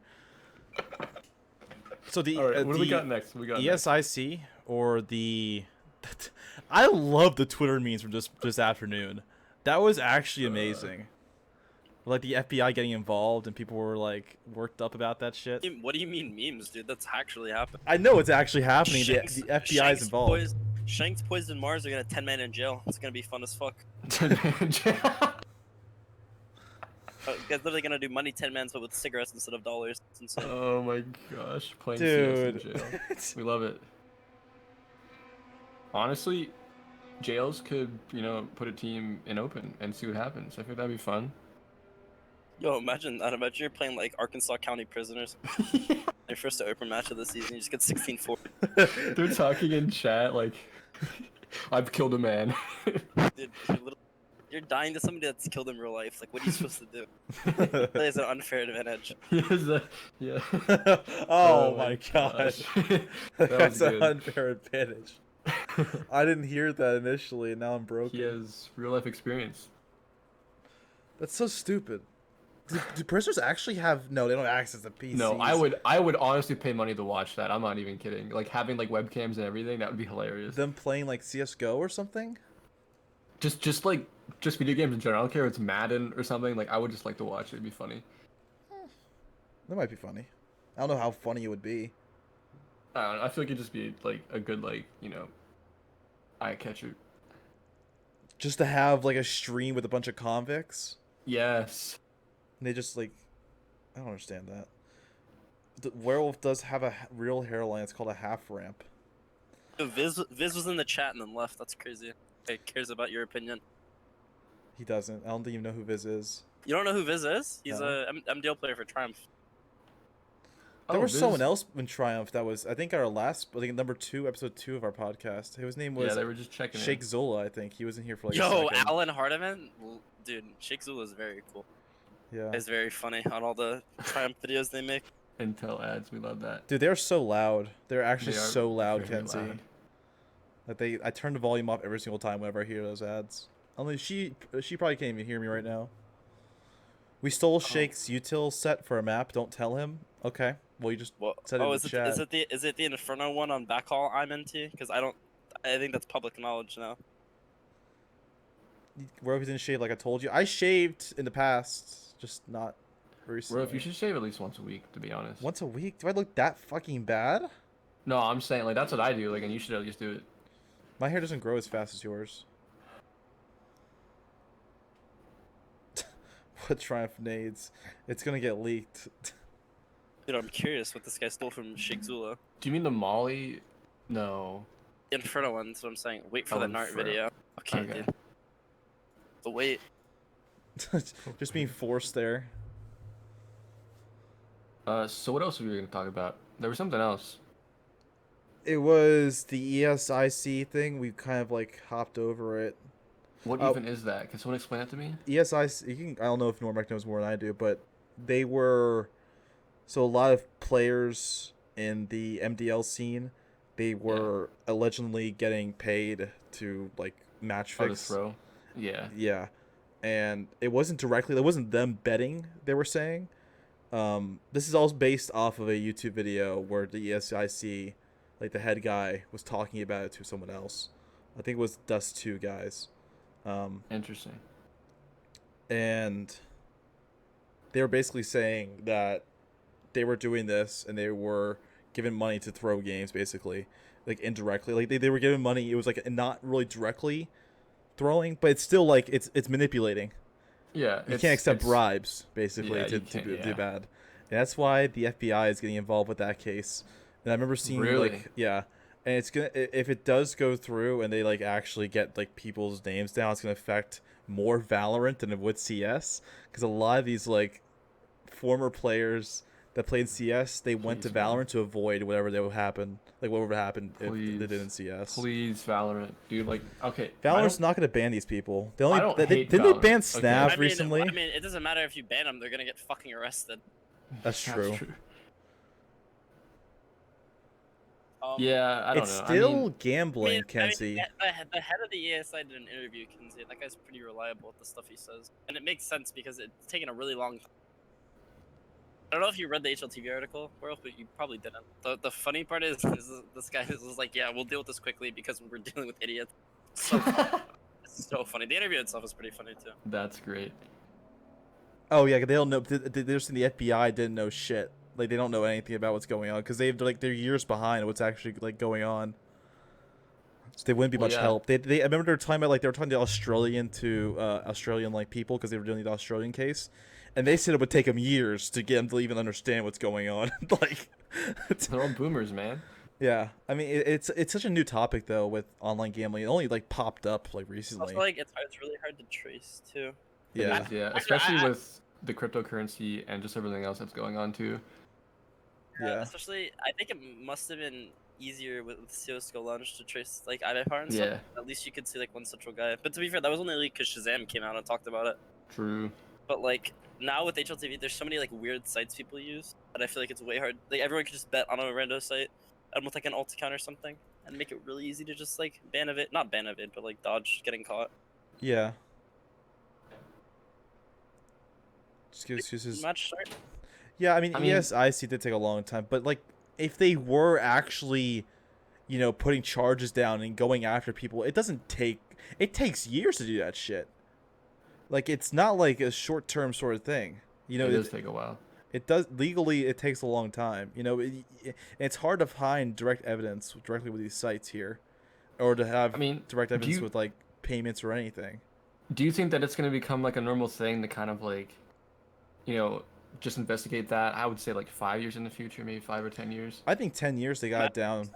So the All right, what do we the got next? What we got next? ESIC or the I love the Twitter memes from this afternoon. That was actually amazing. Like the FBI getting involved and people were like worked up about that shit. What do you mean memes, dude? That's actually happening. I know it's actually happening. Shanks- The FBI is Shanks involved. Shanks, Poised, and Mars are gonna 10-man in jail. It's gonna be fun as fuck. Guys, literally gonna do money 10-mans, but with cigarettes instead of dollars. It's insane. Oh my gosh, playing Dude. CS in jail. We love it. Honestly, jails could, put a team in open and see what happens. I think that'd be fun. Yo, imagine that. Imagine you're playing like Arkansas County prisoners. Your first open match of the season, you just get 16-4. They're talking in chat like, I've killed a man. Dude, you're dying to somebody that's killed in real life. Like, what are you supposed to do? That is an unfair advantage. Yeah. Oh my gosh. That That's was an good. unfair advantage. I didn't hear that initially and now I'm broken. He has real life experience. That's so stupid. Do prisoners actually have? No, they don't have access to PCs. No, I would honestly pay money to watch that. I'm not even kidding. Like having like webcams and everything, that would be hilarious. Them playing like CS:GO or something. Just video games in general. I don't care if it's Madden or something. Like I would just like to watch it. It'd be funny. That might be funny. I don't know how funny it would be. I don't know. I feel like it'd just be like a good eye catcher. Just to have like a stream with a bunch of convicts. Yes. And they just like, I don't understand that. The werewolf does have a real hairline. It's called a half ramp. Yo, Viz was in the chat and then left. That's crazy. He cares about your opinion. He doesn't. I don't think you know who Viz is. You don't know who Viz is? He's No. a MDL player for Triumph. There was Viz- someone else in Triumph that was, I think, our last, I think number 2, episode 2 of our podcast. His name was Yeah, they were just checking. Sheikh Zola. I think he was in here for like. a Yo, second. Alan Hardiman? Dude, Sheikh Zula is very cool. Yeah. He's very funny on all the Triumph videos they make. Intel ads. We love that. Dude, they're so loud. They're actually They are so loud, very Kenzie. loud. Like I turn the volume off every single time whenever I hear those ads. Only she probably can't even hear me right now. We stole Shake's util set for a map. Don't tell him. Okay. Well, you just Well, said it in is the it chat. is it the Inferno one on Backhall I'm into? Because I think that's public knowledge now. Where he didn't shave like I told you. I shaved in the past, just not recently. Bro, if you should shave at least once a week, to be honest. Once a week? Do I look that fucking bad? No, I'm saying like that's what I do. Like, and you should at least do it. My hair doesn't grow as fast as yours. What Triumph nades? It's gonna get leaked. Dude, I'm curious what this guy stole from Sheikh Zula. Do you mean the Molly? No. Inferno one, that's what I'm saying. Wait for Oh, the Nart Inferno. video. Okay, Okay. dude. But wait. Just being forced there. So what else were we gonna talk about? There was something else. It was the ESIC thing. We kind of like hopped over it. What Oh. even is that? Can someone explain that to me? ESIC. I don't know if Normac knows more than I do, but they were so a lot of players in the MDL scene. They were allegedly getting paid to like match Oh, to fix. throw. Yeah. Yeah, and it wasn't directly. It wasn't them betting. They were saying. This is all based off of a YouTube video where the ESIC, like the head guy, was talking about it to someone else. I think it was Dust 2 guys. Interesting. And they were basically saying that they were doing this and they were given money to throw games, basically, like indirectly. Like they were given money. It was like not really directly throwing, but it's still like it's manipulating. Yeah. You can't accept bribes, basically, Yeah, to you can't, do yeah. bad. And that's why the FBI is getting involved with that case. And I remember seeing Really? like, yeah, and it's gonna, if it does go through and they like actually get like people's names down, it's gonna affect more Valorant than it would CS, because a lot of these like former players that played CS, they went to Jeez, man. Valorant to avoid whatever that would happen, like whatever happened if Please. they did in CS. Please, Valorant, dude. Like, okay. Valorant's not gonna ban these people. They only I don't hate didn't they Valorant, ban okay. Snav I mean, recently? it doesn't matter if you ban them; they're gonna get fucking arrested. That's true. Yeah, I don't It's know. still gambling, Kenzie. The head of the ESI did an interview, Kenzie. That guy's pretty reliable with the stuff he says, and it makes sense because it's taken a really long time. I don't know if you read the HLTV article, World, but you probably didn't. The funny part is this guy was like, "Yeah, we'll deal with this quickly because we're dealing with idiots." So it's so funny. The interview itself is pretty funny too. That's great. Oh yeah, they don't know. They're just in the FBI didn't know shit. Like they don't know anything about what's going on because they're years behind what's actually like going on. So they wouldn't be much help. I remember they were talking about like they were talking to Australian like people because they were doing the Australian case, and they said it would take them years to get them to even understand what's going on. Like They're all boomers, man. yeah, I mean it's such a new topic though with online gambling. It only like popped up like recently. Also, like it's really hard to trace too. Yeah. Yeah, especially with the cryptocurrency and just everything else that's going on too. Yeah. Especially, I think it must have been easier with CS:GO launch to trace like IDFR and stuff. Yeah. At least you could see like one central guy. But to be fair, that was only like because Shazam came out and talked about it. True. But like now with HLTV, there's so many like weird sites people use that I feel like it's way hard. Like everyone could just bet on a rando site and with like an alt account or something and make it really easy to just like not ban of it, but like dodge getting caught. Yeah. Just give excuses. Match start. Yeah, I mean, I mean- ESIC did take a long time, but like, if they were actually, putting charges down and going after people, it takes years to do that shit. Like, it's not like a short-term sort of thing. It does take a while. It does legally. It takes a long time. It's hard to find direct evidence directly with these sites here, or to have direct evidence with like payments or anything. Do you think that it's going to become like a normal thing to kind of like, just investigate that? I would say like 5 years in the future, maybe 5 or 10 years. I think 10 years they got it down.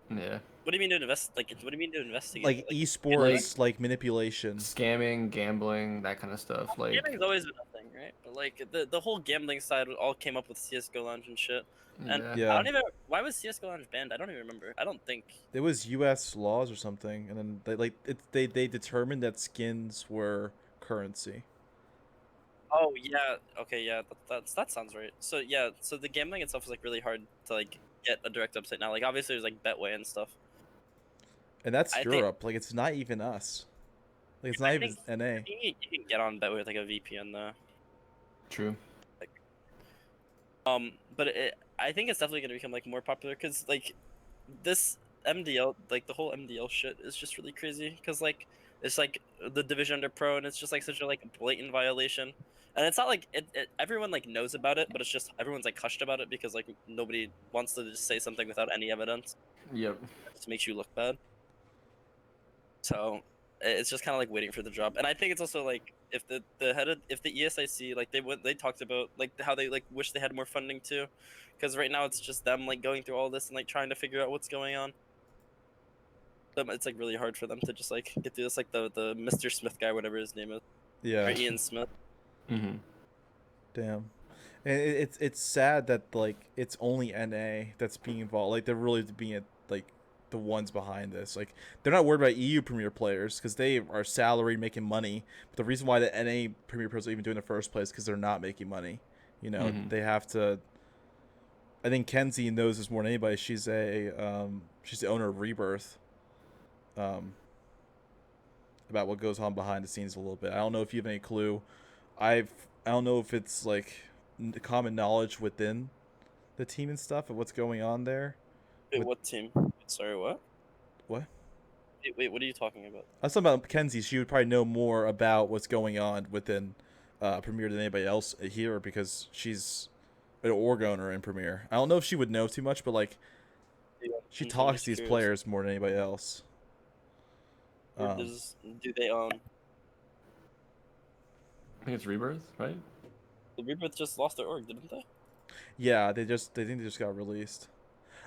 Yeah. What do you mean to invest? Like, what do you mean to investigate? Like esports, like manipulation, Scamming, gambling, that kind of stuff. Like gambling's always been a thing, right? But like the whole gambling side all came up with CS:GO Lounge and shit. And Yeah. I don't even. Why was CS:GO Lounge banned? I don't even remember. I don't think. it was U.S. laws or something, and then they determined that skins were currency. Oh yeah. Okay. Yeah. That sounds right. So yeah. So the gambling itself is like really hard to like get a direct website now. Like obviously there's like Betway and stuff. And that's I think- Europe. Like it's not even us. Like it's not I even think- NA. You can get on Betway with like a VPN though. True. But I think it's definitely gonna become like more popular because like this MDL, like the whole MDL shit is just really crazy because like it's like the division under pro and it's just like such a like blatant violation, and it's not like everyone like knows about it, but it's just everyone's like hushed about it because like nobody wants to just say something without any evidence. Yep. It just makes you look bad. So it's just kind of like waiting for the drop, and I think it's also like if the ESIC like they talked about like how they like wish they had more funding too, because right now it's just them like going through all this and like trying to figure out what's going on. It's like really hard for them to just like get through this. Like the Mr. Smith guy, whatever his name is. Yeah. or Ian Smith. Mm-hmm. Damn. And it's sad that like it's only NA that's being involved. Like they're really being like the ones behind this. Like they're not worried about EU Premier players because they are salaried making money. But the reason why the NA Premier players are even doing it in the first place because they're not making money. You know, they have to. I think Kenzie knows this more than anybody. She's the owner of Rebirth. About what goes on behind the scenes a little bit. I don't know if you have any clue. I don't know if it's like common knowledge within the team and stuff of what's going on there. Wait, what team? Sorry, what? What? Wait, what are you talking about? I was talking about Kenzie. She would probably know more about what's going on within Premier than anybody else here because she's an org owner in Premier. I don't know if she would know too much, but like she I'm talks just to these curious. players more than anybody else. Do they own? I think it's Rebirth, right? The Rebirth just lost their org, didn't they? Yeah, they think they just got released.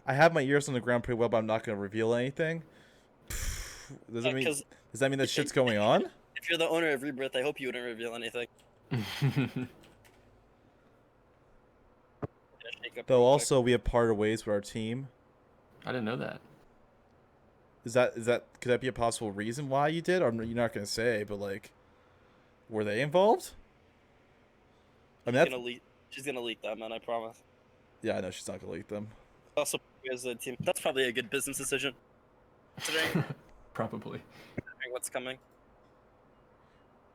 I have my ears on the ground pretty well, but I'm not going to reveal anything. Does that mean that shit's going on? If you're the owner of Rebirth, I hope you wouldn't reveal anything. Though also we have parted ways with our team. I didn't know that. Is that could that be a possible reason why you did? Or you're not going to say, but like, were they involved? I mean, She's gonna leak that, man. I promise. Yeah, I know she's not going to leak them. Also, as a team, that's probably a good business decision. Considering Probably. what's coming.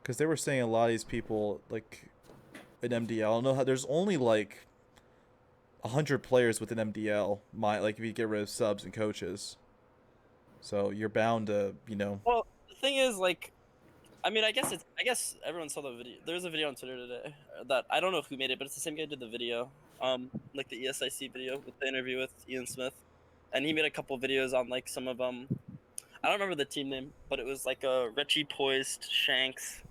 Because they were saying a lot of these people, like, in MDL, I don't know how, there's only, like, 100 players within MDL, like, if you get rid of subs and coaches. So you're bound to, you know... Well, the thing is, like, I mean, I guess everyone saw the video. There was a video on Twitter today that, I don't know who made it, but it's the same guy who did the video. Like, the ESIC video with the interview with Ian Smith. And he made a couple videos on, like, some of, I don't remember the team name, but it was, like, Richie, Poised, Shanks,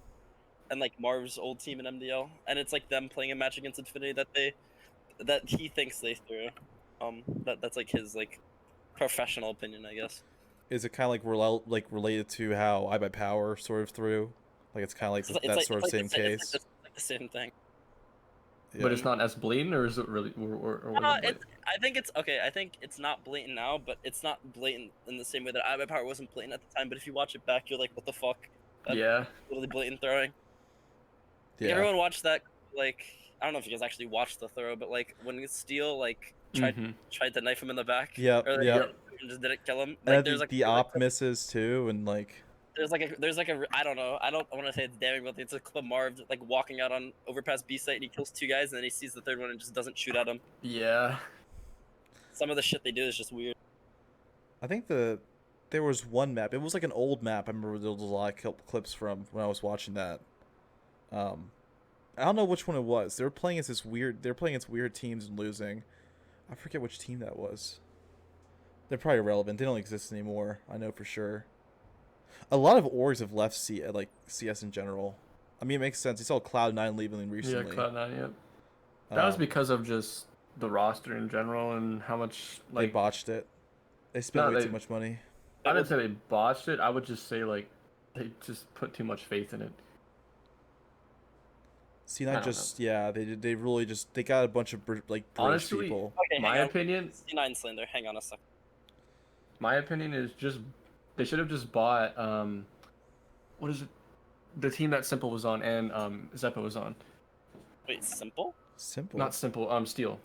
and like Marv's old team in MDL, and it's like them playing a match against Infinity that he thinks they threw. That's like his like professional opinion, I guess. Is it kind of like related to how I by Power sort of threw? Like it's kind of like that sort of same case. It's like the same thing. Yeah. But it's not as blatant, or is it really? Or I think it's okay. I think it's not blatant now, but it's not blatant in the same way that I by Power wasn't blatant at the time. But if you watch it back, you're like, what the fuck? That's yeah. Totally blatant throwing. Yeah. Everyone watched that, like, I don't know if you guys actually watched the throw, but like when Steel like tried to knife him in the back. Yeah. Yeah. Just didn't kill him. Like, Like there's like the op misses too, and like there's like a I don't know. I want to say it's damning, but it's a clip of Marv like walking out on overpass B site and he kills two guys and then he sees the third one and just doesn't shoot at him. Yeah. Some of the shit they do is just weird. I think there was one map. It was like an old map. I remember there was a lot of clips from when I was watching that. I don't know which one it was. They were playing against weird teams and losing. I forget which team that was. They're probably irrelevant. They don't exist anymore. I know for sure. A lot of orgs have left CS in general. I mean, it makes sense. You saw Cloud9 leaving recently. Yeah, Cloud9, yep. That was because of just the roster in general and how much they botched it. They spent way too much money. I didn't say they botched it. I would just say like they just put too much faith in it. C9 just they really just they got a bunch of like British people. Okay, my opinion. C9 Slender. Hang on a second. My opinion is just they should have just bought what is it? The team that Simple was on and Zeppo was on. Wait, Simple? Simple. Not Simple. Steel.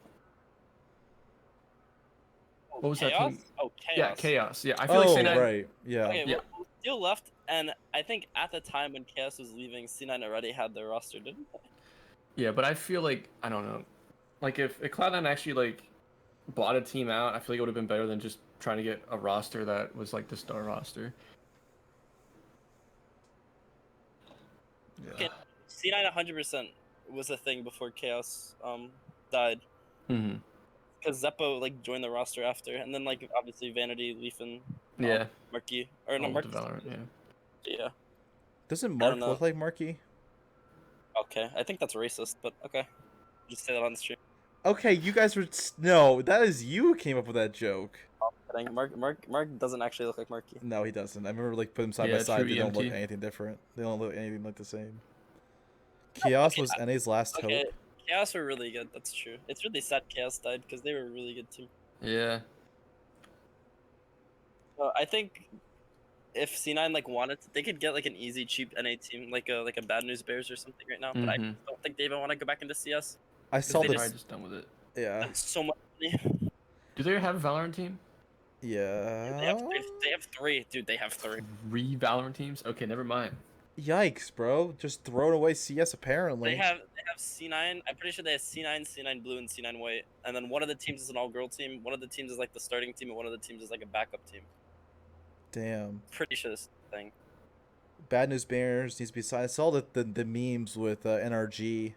What was Chaos? that team? Oh, Chaos. Yeah, Chaos. Yeah, I feel like C9. Right. Yeah. Okay, Yeah. well, Steel left, and I think at the time when Chaos was leaving, C9 already had their roster, didn't they? Yeah, but I feel like I don't know. Like if Cloud9 actually like bought a team out, I feel like it would have been better than just trying to get a roster that was like the star roster. Yeah. Okay, C9 100% was a thing before Chaos died. Mm-hmm. Because Zeppo like joined the roster after, and then like obviously Vanity, Leaf, and Yeah. Marquee, or no, All Marquee. Valorant, yeah. Yeah. Doesn't don't Mark know. look like Marky? Okay, I think that's racist, but okay. Just say that on the stream. Okay, you guys were no. That is you who came up with that joke. Kidding. Mark doesn't actually look like Marquee. No, he doesn't. I remember like put them side by Yeah, side. true They don't look EMT. anything different. They don't look anything like the same. Chaos was NA's last Okay, hope. Chaos were really good. That's true. It's really sad Chaos died because they were a really good team. Yeah. I think if C9 like wanted to, they could get like an easy, cheap NA team, like a Bad News Bears or something right now. But I Mhm. don't think they even want to go back into CS. I saw they They're this. probably just done with it. Yeah. Spend so much money. Do they have a Valorant team? Yeah. They have three, dude. They have three. 3 Valorant teams? Okay, never mind. Yikes, bro! Just throwing away CS apparently. They have C9. I'm pretty sure they have C9, C9 Blue, and C9 White. And then one of the teams is an all-girl team. One of the teams is like the starting team, and one of the teams is like a backup team. Damn. Pretty sure this thing. Bad News Bears needs to be signed. I saw the memes with NRG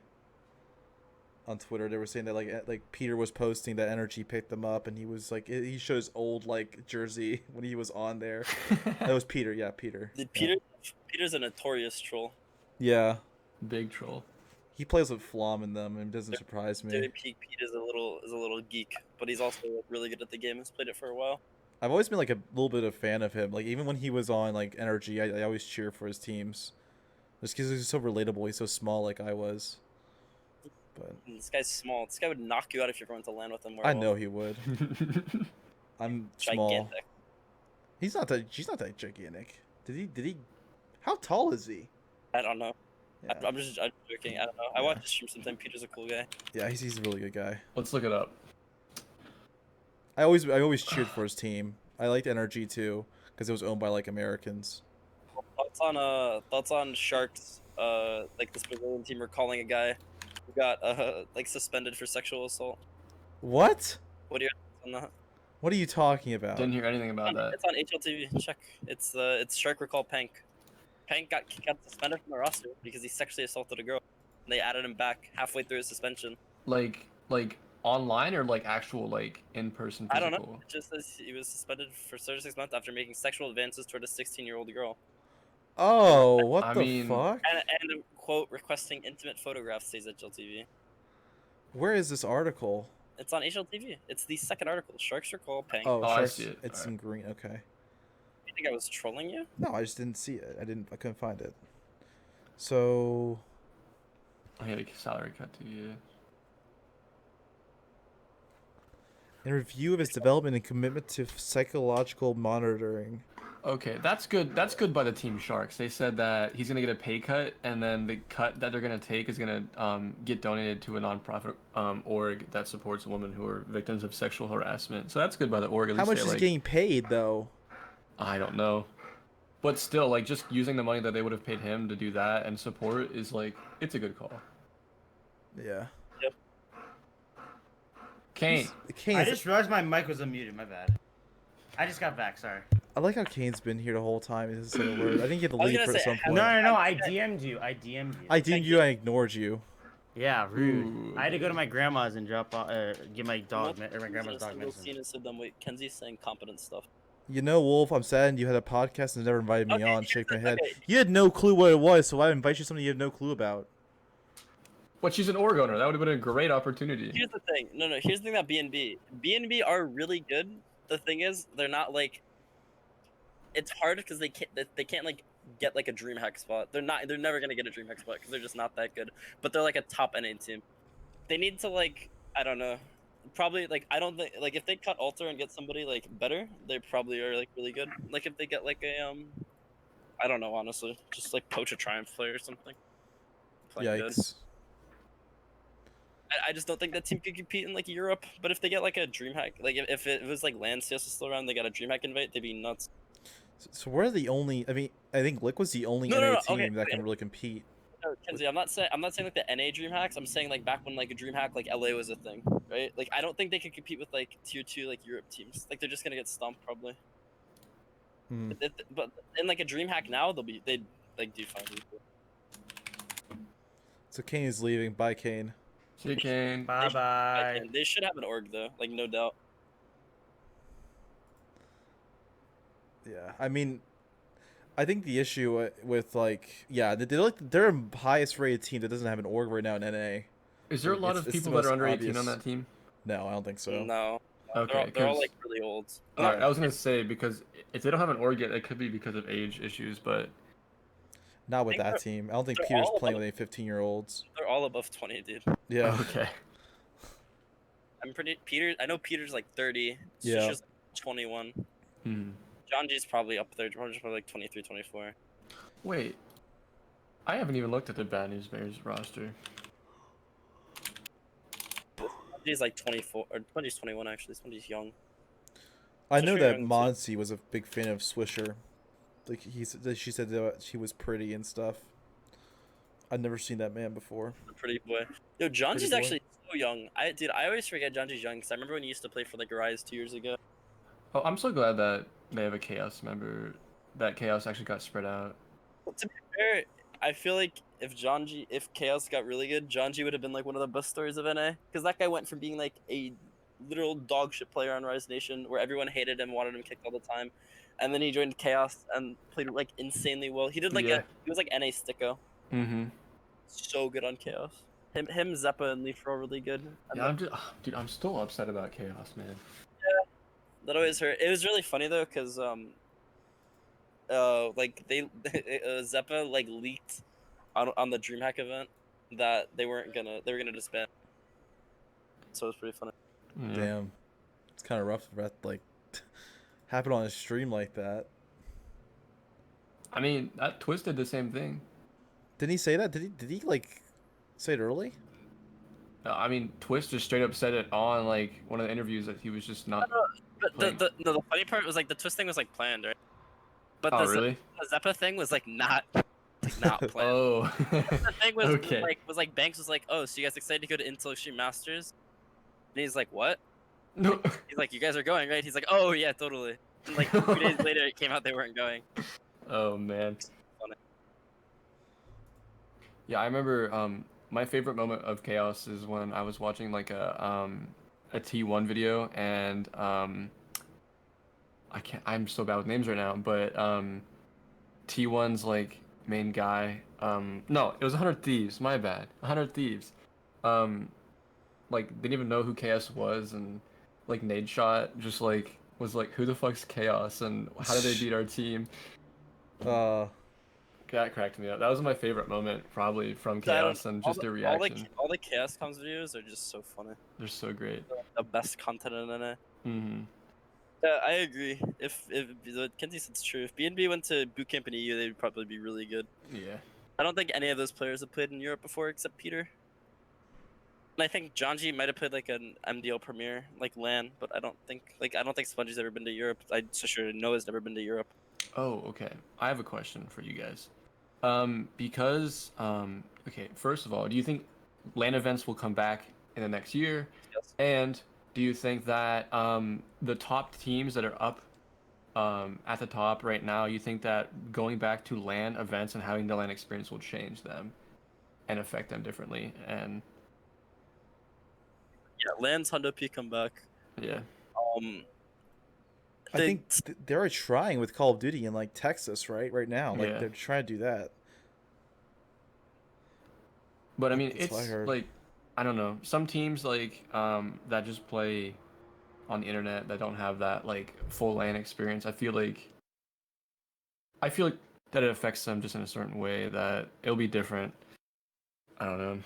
on Twitter. They were saying that like Peter was posting that NRG picked them up, and he was like he showed his old like jersey when he was on there. That was Peter. Yeah, Peter. Peter's a notorious troll. Yeah. Big troll. He plays with Flom in them, and it doesn't surprise me. David Pete is a little geek, but he's also really good at the game. He's played it for a while. I've always been like a little bit of a fan of him. Like even when he was on like NRG, I always cheer for his teams, just because he's so relatable. He's so small, like I was. But And this guy's small. This guy would knock you out if you're going to land with him. I know he would. I'm small. Gigantic. He's not that gigantic. Did he? How tall is he? I don't know. Yeah, I'm just joking. I don't know. I watch his stream sometimes. Peter's a cool guy. yeah, he's a really good guy. Let's look it up. I always cheered for his team. I liked NRG too because it was owned by like Americans. Thoughts on Sharks? Like this Brazilian team recalling a guy who got like suspended for sexual assault. What? What do you thoughts on that? What are you talking about? Didn't hear anything about that. It's on HLTV. Check. It's Shark Recall Pank. Pank got suspended from the roster because he sexually assaulted a girl. And they added him back halfway through his suspension. Like online or like actual like in-person I physical? don't know. It just says he was suspended for 36 months after making sexual advances toward a 16-year-old girl. Oh, what I the mean- fuck? And quote, requesting intimate photographs, says HLTV. Where is this article? It's on HLTV. It's the second article. Sharks Recall Pank. Oh, I Sharks- see it. It's Alright. in green. Okay. You think I was trolling you? No, I just didn't see it. I couldn't find it. So I had a salary cut too, yeah. in review of his development and commitment to psychological monitoring. Okay, that's good. That's good by the Team Sharks. They said that he's gonna get a pay cut, and then the cut that they're gonna take is gonna get donated to a nonprofit org that supports women who are victims of sexual harassment. So that's good by the org. At How least much they, is he like, getting paid though? I don't know, but still, like just using the money that they would have paid him to do that and support is like it's a good call. Yeah. Kane, I just realized my mic was unmuted. My bad. I just got back. Sorry. I like how Kane's been here the whole time. He doesn't say a word. I think he had to I was leave gonna for at say, some how- point. No. I DM'd you. I DM'd you. I didn't. I ignored you. Yeah, rude. Ooh. I had to go to my grandma's and get my dog or my Kenzie grandma's dog said medicine. said them. Wait, Kenzie's saying competent stuff. You know, Wolf, I'm sad you had a podcast and never invited me Okay, on. Shake my head. okay. You had no clue what it was, so I invite you something you have no clue about. but she's an org owner. That would have been a great opportunity. Here's the thing. No. Here's the thing about BNB. BNB are really good. The thing is, they're not like. It's hard because they can't like get like a DreamHack spot. They're never gonna get a DreamHack spot because they're just not that good. But they're like a top NA team. They need to like I don't know. Probably like I don't think like if they cut Alter and get somebody like better, they probably are like really good. Like if they get like a I don't know honestly, just like poach a Triumph player or something. Playing good. Yikes. I just don't think that team could compete in like Europe. But if they get like a DreamHack, like if it was like LAN CS was still around, they got a DreamHack invite, they'd be nuts. So we're the only. I mean, I think Liquid's the only No, NA no, team okay, that okay. can really compete. No, Kenzie, I'm not saying like the NA DreamHacks. I'm saying like back when like a DreamHack like LA was a thing, right? Like I don't think they could compete with like tier 2 like Europe teams. Like they're just gonna get stomped probably. Hmm. But in like a DreamHack now, they'd like do fine. So Kane is leaving. Bye, Kane. See you, Kane. Bye bye. They should have an org though, like no doubt. Yeah, I mean, I think the issue with like, yeah, they're a highest rated team that doesn't have an org right now in NA. Is there a lot It's of the people that are most under 18 on obvious. that team? No, I don't think so. No, Okay, they're all 'cause- like really old. Alright, I was gonna say because if they don't have an org yet, it could be because of age issues, but Not with think that team. I don't think they're Peter's all playing above, with any 15-year-olds. they're all above 20, dude. Yeah. Okay. I'm pretty Peter. I know Peter's like 30. Yeah. Shusha's like 21. Hmm. John G's probably up there. George's probably like 23, 24. Wait. I haven't even looked at the Bad News Bears roster. John G's like 24 or 20's 21 actually. Spongy's young. I know Swisher that young, too. Monsi was a big fan of Swisher. Like she said that she was pretty and stuff. I've never seen that man before. The pretty boy. Yo, John Pretty G's boy. actually so young. I always forget John G's young because I remember when he used to play for like Rise 2 years ago. Oh, I'm so glad that they have a Chaos member. That Chaos actually got spread out. Well, to be fair, I feel like if Chaos got really good, John G would have been like one of the best stories of NA. Because that guy went from being like a literal dog shit player on Rise Nation, where everyone hated him, wanted him kicked all the time, and then he joined Chaos and played like insanely well. He did like Yeah. he was like NA Sticko, Mm-hmm. so good on Chaos. Him, Zeppa, and Leaf were really good. And Yeah, I'm just, dude, I'm still upset about Chaos, man. that always hurt. It was really funny though, cause like they Zeppa like leaked on the DreamHack event that they were gonna disband. So it was pretty funny. Yeah. Damn. It's kind of rough for that like happen on a stream like that. I mean, that Twist did the same thing. Didn't he say that? Did he like say it early? I mean, Twist just straight up said it on like one of the interviews that he was just not. But Like- the funny part was like the Twist thing was like planned, right? But Oh, the, really? the Zeppa thing was like not planned. Oh. The thing was Okay. like Banks was like, oh, so you guys excited to go to Intel Extreme Masters? And he's like, what? No. He's like, you guys are going, right? He's like, oh yeah, totally. And like 2 days later, it came out they weren't going. Oh man. Funny. Yeah, I remember my favorite moment of Chaos is when I was watching like a T1 video and I'm so bad with names right now, but T1's like main guy, no, it was 100 Thieves, my bad. 100 Thieves. Like didn't even know who Chaos was, and like Nade Shot just like was like, who the fuck's Chaos and how did they beat our team? That cracked me up. That was my favorite moment, probably, from Chaos, and just their reaction. All the Chaos Comms videos are just so funny. They're so great. They're like the best content in NA. Mm-hmm. Yeah, I agree. If what Kenzie said's true, if BNB went to bootcamp in EU, they'd probably be really good. Yeah. I don't think any of those players have played in Europe before except Peter. And I think Janji might have played like an MDL Premier, like LAN, but I don't think Spongy's ever been to Europe. I so sure Noah's never been to Europe. Oh, okay. I have a question for you guys. Okay, first of all, do you think LAN events will come back in the next year? Yes. And do you think that the top teams that are up at the top right now, you think that going back to LAN events and having the LAN experience will change them and affect them differently? And Yeah, LAN's Hundo P come back. yeah. I think they're trying with Call of Duty in like Texas, right now. Like Yeah. they're trying to do that. But I mean, That's what I it's heard. like, I don't know. Some teams like that just play on the internet that don't have that like full LAN experience. I feel like that it affects them just in a certain way that it'll be different. I don't know.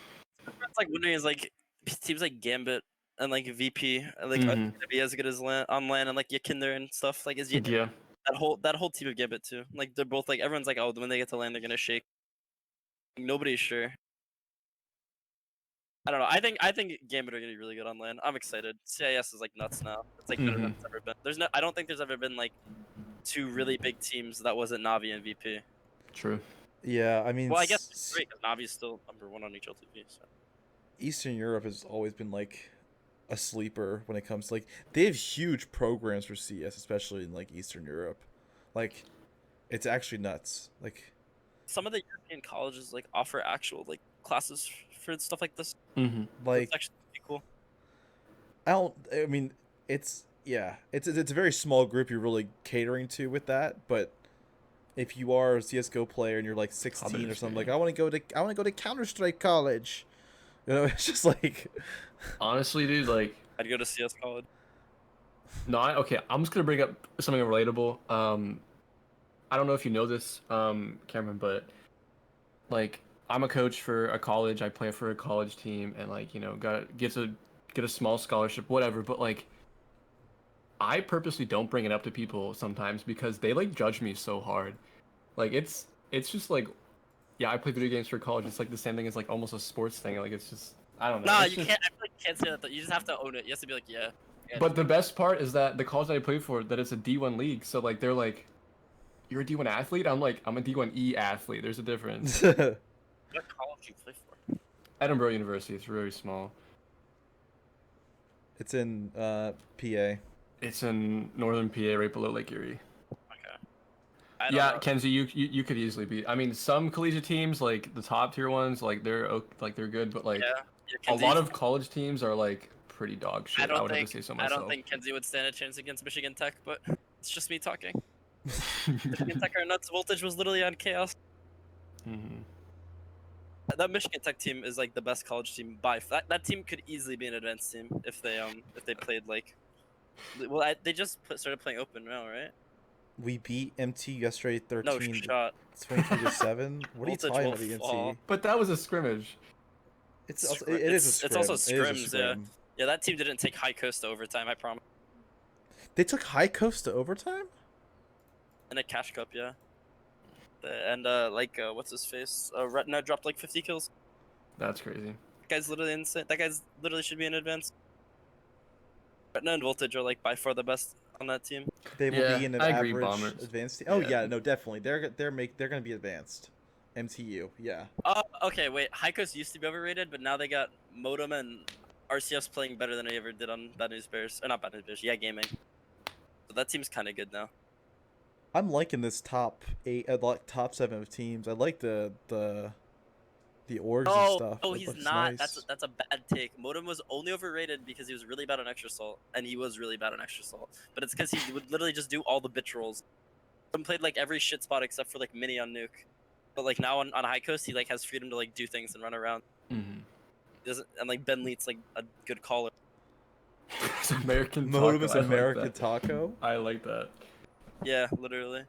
It's like wondering is like teams like Gambit and like VP like Mhm. to be as good as LAN on LAN and like Yakinder and stuff like is Yeah. that whole team of Gambit too. Like they're both like everyone's like, oh, when they get to LAN they're gonna shake. Nobody's sure. I don't know. I think Gambit are gonna be really good on LAN. I'm excited. CIS is like nuts now. It's like better than it's ever been. I don't think there's ever been like two really big teams that wasn't Navi and VP. True. Yeah, I mean, Well, I guess it's great because Navi's still #1 on each LTV. So. Eastern Europe has always been like a sleeper when it comes to like they have huge programs for CS, especially in like Eastern Europe. Like, it's actually nuts. Like, Some of the European colleges like offer actual like classes for stuff like this. Mm-hmm. like It's actually pretty cool. I mean, it's a very small group you're really catering to with that, but if you are a CS:GO player and you're like 16 or something, like I want to go to Counter-Strike college. You know, it's just like Honestly, dude, like I'd go to CS college. no, okay. I'm just gonna bring up something relatable. I don't know if you know this, Cameron, but like I'm a coach for a college. I play for a college team, and like get a small scholarship, whatever. But like I purposely don't bring it up to people sometimes because they like judge me so hard. Like it's just like, yeah, I play video games for college. It's like the same thing as like almost a sports thing. Like it's just I don't know. Nah, It's you just... can't. I feel like you can't say that. Though. You just have to own it. You have to be like, yeah. But the best part is that the college that I play for, that it's a D1 league. So like they're like, you're a D1 athlete. I'm like, I'm a D1E athlete. There's a difference. What college do you play for? Edinburgh University. It's very small. It's in PA. It's in northern PA, right below Lake Erie. Okay. I don't Yeah, know. Kenzie, you could easily be. I mean, some collegiate teams, like the top tier ones, like they're good, but like Yeah. a lot of college teams are like pretty dog shit. I would have to say so I myself. don't think Kenzie would stand a chance against Michigan Tech, but it's just me talking. Michigan Tech are nuts. Voltage was literally on chaos. Mhm. That Michigan Tech team is like the best college team by that team could easily be an advanced team if they played like they just started playing open now, right? We beat MT yesterday No 13 shot. 23 to 7. What are you Voltage talking will about against fall. MT? But that was a scrimmage. It's also, it is a scrim. It's also It is a scrims, yeah. scrim. Yeah, that team didn't take High Coast to overtime, I promise. They took High Coast to overtime? In a cash cup, yeah. And what's his face? Retina dropped like 50 kills. That's crazy. That guy's literally insane. That guy's literally should be in advance. Retina and Voltage are like by far the best on that team. They will Yeah, be in an I agree, average Bombers. advanced team. Oh Yeah. yeah, no, definitely. They're gonna be advanced. MTU, yeah. Okay, wait. High Coast used to be overrated, but now they got Modem and RCS playing better than they ever did on Bad News Bears. Or not Bad News Bears, yeah, Gaming. So that team's kind of good now. I'm liking this top 8, like top 7 of teams. I like the orgs and stuff. Oh, It he's looks not. nice. That's a bad take. Modem was only overrated because he was really bad on extra salt, and he was really bad on extra salt. But it's because he would literally just do all the bitch rolls. He played like every shit spot except for like mini on nuke. But like now on High Coast, he like has freedom to like do things and run around. Mm-hmm. He doesn't, and like Ben Leet's like a good caller. It's American Modem Taco. is I like American that. Taco. I like that. Yeah, literally.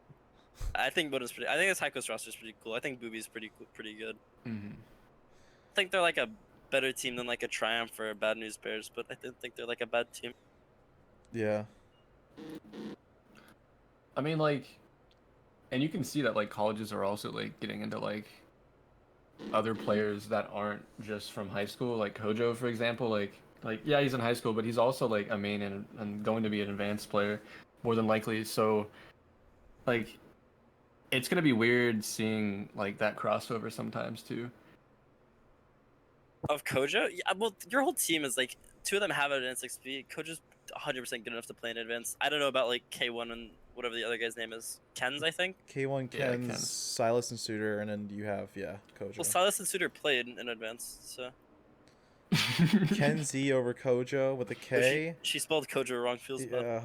I think Modem's pretty. I think this High Coast roster is pretty cool. I think Booby's pretty good. Mm-hmm. I think they're like a better team than like a Triumph or a Bad News Bears, but I didn't think they're like a bad team. Yeah. I mean, like, and you can see that like colleges are also like getting into like other players that aren't just from high school. Like Kojo, for example, like yeah, he's in high school, but he's also like a main and going to be an advanced player, more than likely. So, like, it's gonna be weird seeing like that crossover sometimes too. Of Kojo? Yeah, well, your whole team is like two of them have advanced XP. Kojo's 100% good enough to play in advance. I don't know about like K1 and whatever the other guy's name is. Ken's, I think. K1 Yeah, Ken's, Ken. Silas and Suitor, and then you have Kojo. Well, Silas and Suitor played in advance, so. Ken Z over Kojo with a K. She spelled Kojo wrong. Feels bad. Yeah.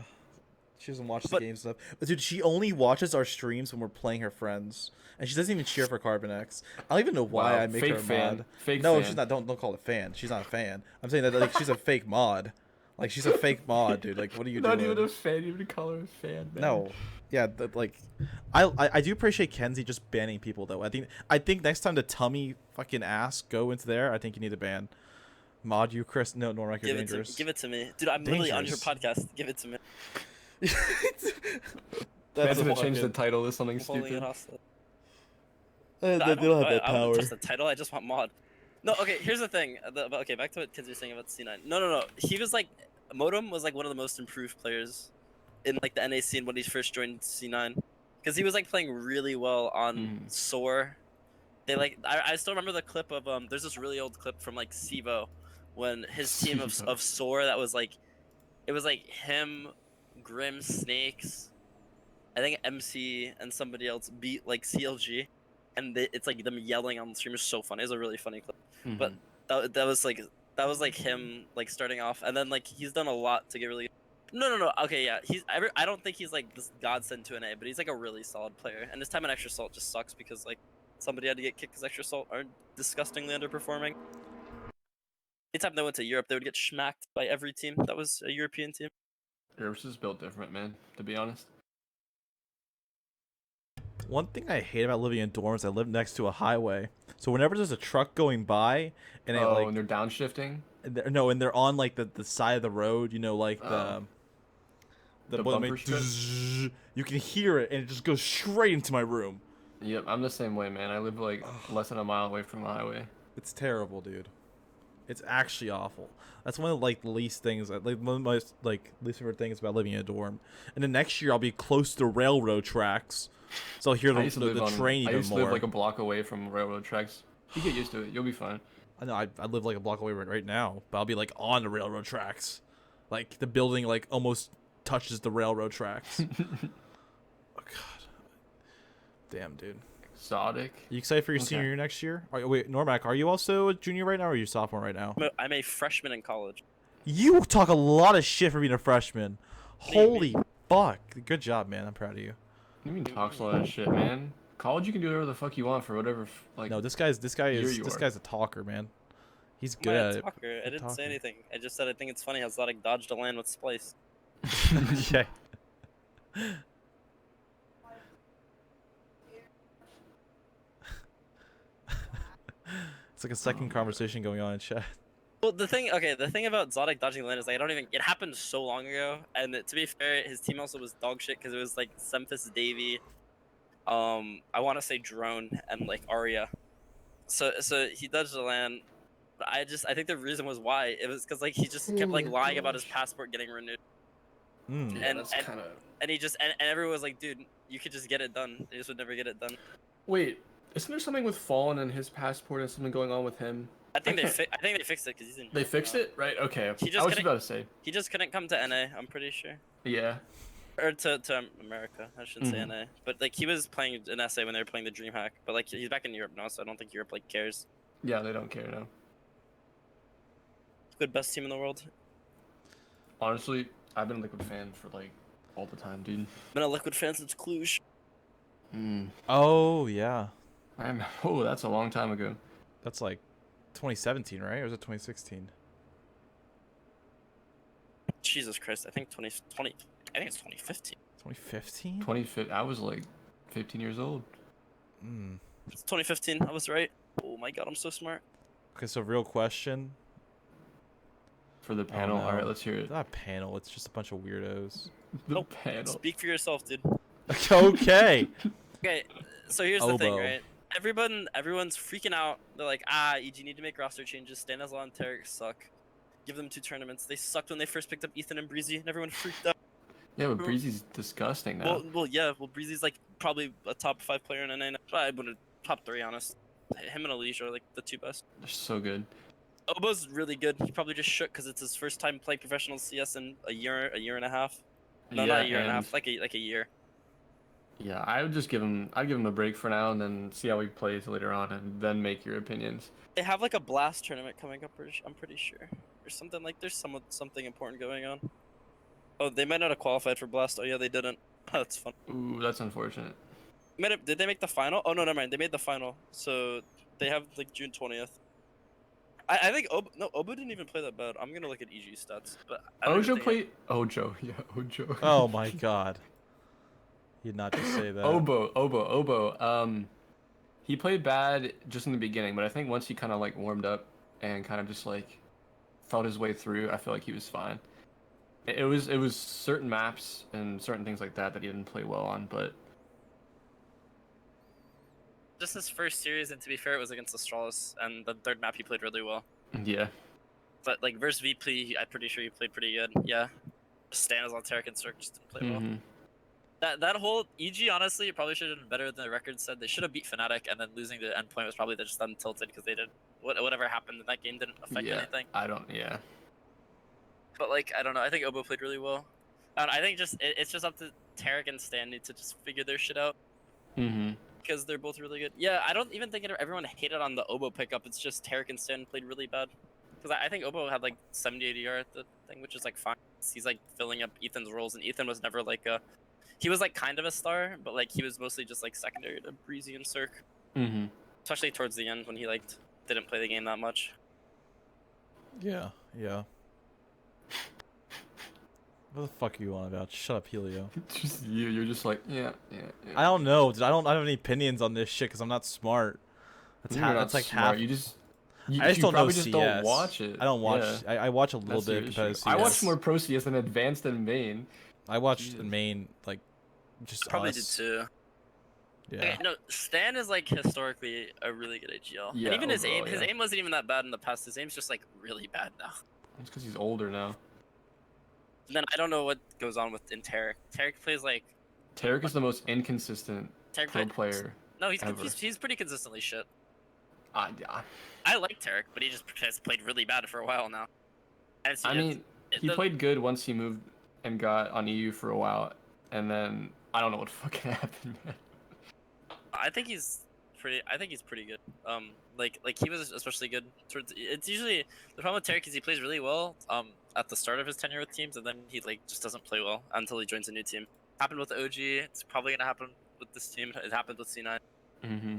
She doesn't watch the But- games enough. But dude, she only watches our streams when we're playing her friends. And she doesn't even cheer for CarbonX. I don't even know why Wow, I make fake her a fan. mod. Fake No, fan. she's not. Don't call it fan. She's not a fan. I'm saying that like she's a fake mod. Like she's a fake mod, dude. Like what are you Not doing? even a fan. You would call her a fan. Man. No. Yeah, like I do appreciate Kenzie just banning people though. I think next time the tummy fucking ass go into there, I think you need to ban. Mod you, Chris. No, Normac, you're dangerous. Give it to me, dude. I'm literally on your Dangerous. podcast. Give it to me. That's a gonna change the fucking- title to something I'm holding it stupid. hostage. They I don't have that I don't power. trust the title. I just want mod. No, okay. Here's the thing. Okay, back to what kids were saying about C9. No. He was like, Modem was like one of the most improved players in like the NA scene when he first joined C9, because he was like playing really well on SOAR. They like, I still remember the clip of There's this really old clip from like Sivo, when his team of SOAR that was like, it was like him, Grim, Snakes, I think MC and somebody else beat like CLG. And it's like them yelling on the stream is so funny. It's a really funny clip. But that was like him like starting off, and then like he's done a lot to get really. No. Okay, yeah. I don't think he's like this godsend to an A, but he's like a really solid player. And his time on extra salt just sucks because like somebody had to get kicked because extra salt are disgustingly underperforming. Anytime they went to Europe, they would get schmacked by every team that was a European team. Europe's just built different, man. To be honest. One thing I hate about living in dorms, I live next to a highway. So whenever there's a truck going by, and it And they're downshifting. and they're on like the side of the road, like Oh. the The boiler bumper made strips? you can hear it, and it just goes straight into my room. Yep, I'm the same way, man. I live like less than a mile away from the highway. It's terrible, dude. It's actually awful. That's one of like the least things, like one of the most like least favorite things about living in a dorm. And then next year I'll be close to railroad tracks, so I'll hear I used to live the on. train I even used to more. live like a block away from railroad tracks. You get used to it. You'll be fine. I know I live like a block away right now, but I'll be like on the railroad tracks, like the building like almost touches the railroad tracks. Oh god, damn, dude. Exotic. You excited for your Okay. senior year next year? Wait, Normac, are you also a junior right now, or are you a sophomore right now? I'm a freshman in college. You talk a lot of shit for being a freshman. do you Holy fuck! Good job, man. I'm proud of you. You mean talks a lot of shit, man. College, you can do whatever the fuck you want for whatever. Like No, this guy year is you this are. guy's a talker, man. He's I'm good not at a it. talker. I Good didn't say talker. anything. I just said I think it's funny how Zodic dodged a land with Splice. Yeah. It's like a second conversation going on in chat. Well, the thing about Zodic dodging the land is like, it happened so long ago, and to be fair, his team also was dog shit because it was like Semphis Davy, I want to say Drone and like Arya, so he dodged the land. But I think the reason was why it was because like he just kept like Oh my lying about his gosh. passport getting renewed, Mm. Yeah, that's kind of. and he just and everyone was like, dude, you could just get it done. They just would never get it done. Wait, isn't there something with Fallen and his passport and something going on with him? I think I can't- I think they fixed it because he's in. They Europe fixed now. it, right? Okay. He just I was couldn't- about to say. He just couldn't come to NA. I'm pretty sure. Yeah. Or to America. I shouldn't say Mhm. NA. But like he was playing an SA when they were playing the DreamHack. But like he's back in Europe now, so I don't think Europe like cares. Yeah, they don't care now. Good best team in the world. Honestly, I've been a Liquid fan for like all the time, dude. Been a Liquid fan since Cluj. Oh yeah, Oh, that's a long time ago. that's like 2017, right? Or was it 2016? Jesus Christ, I think 2020. I think it's 2015. 2015? 25. I was like 15 years old. Mm. It's 2015. I was right. Oh my god, I'm so smart. Okay, so real question. For the panel. no. All right, let's hear it. It's not a panel. It's just a bunch of weirdos. The Nope. panel. Speak for yourself, dude. Okay. Okay, so here's the thing, Oboe. right? Everyone's freaking out. They're like, EG need to make roster changes. Stanislaw and Tarek suck. Give them 2 tournaments. They sucked when they first picked up Ethan and Breezy, and everyone freaked out. Yeah, but Breezy's disgusting now. Yeah. Well, Breezy's like probably a top 5 player in NA. I wouldn't top 3, honest. Him and Alicia are like the 2 best. They're so good. Obo's really good. He probably just shook because it's his first time playing professional CS in a year and a half. No, yeah, not a year and a half. Like a year. Yeah, I would just give him. I'd give him a break for now, and then see how he plays later on, and then make your opinions. They have like a blast tournament coming up. I'm pretty sure, or something like. There's something important going on. Oh, they might not have qualified for blast. Oh yeah, they didn't. That's fun. Ooh, that's unfortunate. Did they make the final? Oh no, never mind. They made the final. So they have like June 20th. I think Obo didn't even play that bad. I'm gonna look at EG stats, but I don't even Ojo think played. Ojo, yeah, Ojo. Oh my god. You'd not just say that. Obo. He played bad just in the beginning, but I think once he kind of like warmed up and kind of just like felt his way through, I feel like he was fine. It was certain maps and certain things like that he didn't play well on, but just his first series, and to be fair, it was against Astralis, and the third map he played really well. yeah. But like versus VP, I'm pretty sure he played pretty good. Yeah, Stanislaw, Tarek, and Cirque just didn't play well. Mhm. That whole EG, honestly, probably should have done better than the record said. They should have beat Fnatic, and then losing the endpoint was probably just them tilted because they did whatever happened in that game didn't affect Yeah. anything. Yeah. But like I don't know, I think Obo played really well. And I think it's just up to Tarek and Stan need to just figure their shit out Mhm. because they're both really good. Yeah, I don't even think everyone hated on the Obo pickup. It's just Tarek and Stan played really bad. Because I think Obo had like 70 ADR at the thing, which is like fine. He's like filling up Ethan's roles, and Ethan was never like a. He was like kind of a star, but like he was mostly just like secondary to Breezy and Cirque. Mhm. Especially towards the end when he like didn't play the game that much. Yeah, yeah. What the fuck are you on about? Shut up, Helio. Just you. You're just like, yeah. I don't know, dude. I don't have any opinions on this shit because I'm not smart. You're not That's like smart. half. You just. I just You don't know probably just don't CS. watch it. I don't watch. Yeah, I watch a little that's your bit issue. competitive CS. I watch more pro CS than advanced and main. I watched Jesus. the main like just Probably us. did too. Yeah. Okay, no, Stan is like historically a really good AGL. Yeah, and even overall, his yeah. aim wasn't even that bad in the past. His aim's just like really bad now. It's because he's older now. And then I don't know what goes on with Tarek. Tarek plays like Tarek is the most inconsistent Tarek pro play- player. No, he's ever. he's pretty consistently shit. Yeah. I like Tarek, but he just has played really bad for a while now. And I mean, he played good once he moved and got on EU for a while, and then I don't know what fucking happened, man. I think he's pretty. I think he's pretty good. Like he was especially good towards. It's usually the problem with Tarek is he plays really well. At the start of his tenure with teams, and then he like just doesn't play well until he joins a new team. Happened with OG. It's probably gonna happen with this team. It happened with C9. Mm-hmm.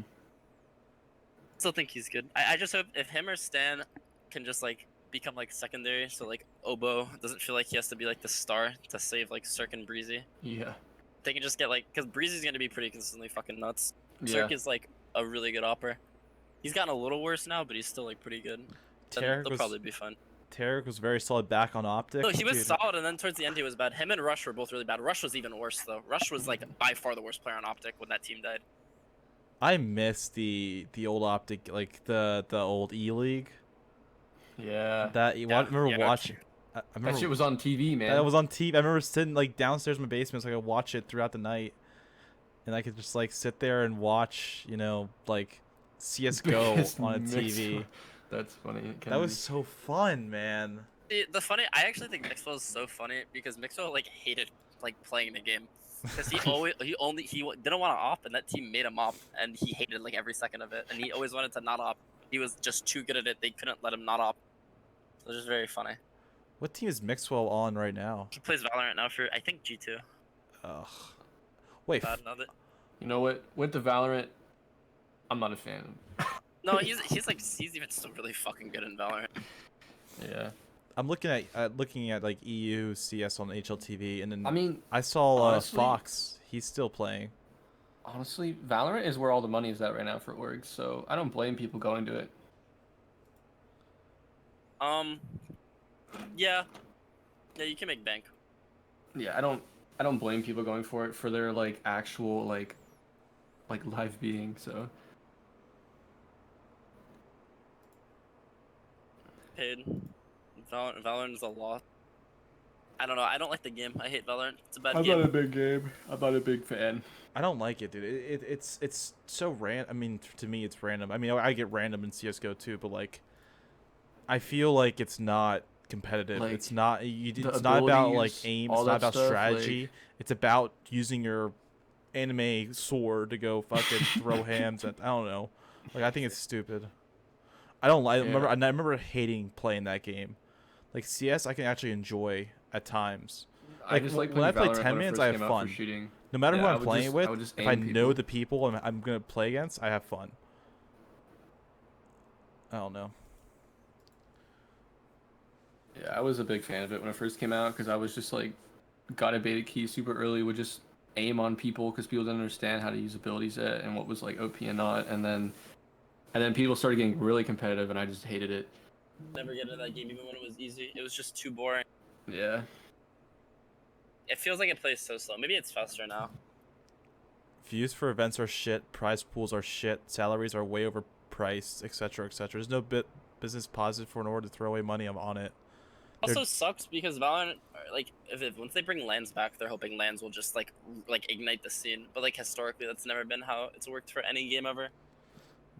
Still think he's good. I just hope if him or Stan can just like become like secondary, so like Obo doesn't feel like he has to be like the star to save like Cirque and Breezy. Yeah. They can just get like, because Breezy's gonna be pretty consistently fucking nuts. Yeah. Cirque is like a really good opper. He's gotten a little worse now, but he's still like pretty good. Then they'll probably be fun. Tarek was very solid back on optic. No, he was Dude. solid, and then towards the end he was bad. Him and Rush were both really bad. Rush was even worse though. Rush was like by far the worst player on optic when that team died. I miss the old optic, like the old E League. Yeah. That I remember yeah, watching. I remember That shit was on TV, man. that was on TV. I remember sitting like downstairs in my basement, so I could watch it throughout the night, and I could just like sit there and watch, you know, like CS:GO Biggest on a mix TV. That's funny. That was so fun, man. The funny, I actually think Mixwell is so funny because Mixwell like hated like playing the game because he didn't want to op, and that team made him op, and he hated like every second of it, and he always wanted to not op. He was just too good at it. They couldn't let him not op. So it was just very funny. What team is Mixwell on right now? He plays Valorant now for I think G2. Ugh. Wait. Bad another. You know what? Went to Valorant. I'm not a fan of him. No, he's even still really fucking good in Valorant. Yeah. I'm looking at like EU CS on HLTV, and then I mean, I saw honestly- Fox. He's still playing. honestly, Valorant is where all the money is at right now for orgs, so I don't blame people going to it. Yeah, you can make bank. Yeah, I don't blame people going for it for their like actual like live being, so Paid. Valorant is a lot. I don't know. I don't like the game. I hate Valorant. It's a bad I'm game. not a big game. I'm not a big fan. I don't like it, dude. It's so random. I mean, to me, it's random. I mean, I get random in CS:GO too, but like, I feel like it's not competitive. Like, it's not. the It's not about like abilities, aim. all It's not that about stuff, strategy. like- It's about using your anime sword to go fucking throw hams at. I don't know. Like, I think it's stupid. I don't like. Yeah. I remember hating playing that game. Like CS, I can actually enjoy at times. I Like, just like when I playing play Valorant 10 when it minutes, first I have came out for fun. shooting. No matter Yeah, who I I'm would playing just- with, I would just if I aim know people. the people I'm gonna play against, I have fun. I don't know. Yeah, I was a big fan of it when it first came out because I was just like, got a beta key super early, would just aim on people because people didn't understand how to use abilities yet and what was like OP and not, and then people started getting really competitive and I just hated it. Never get into that game even when it was easy. It was just too boring. Yeah. Oh, It feels like it plays so slow. Maybe it's faster now. Views for events are shit. Prize pools are shit. Salaries are way overpriced, etc., etc. There's no business positive for an order to throw away money. I'm on it. Also sucks because Valorant, like, once they bring lands back, they're hoping lands will just like ignite the scene. But like historically, that's never been how it's worked for any game ever.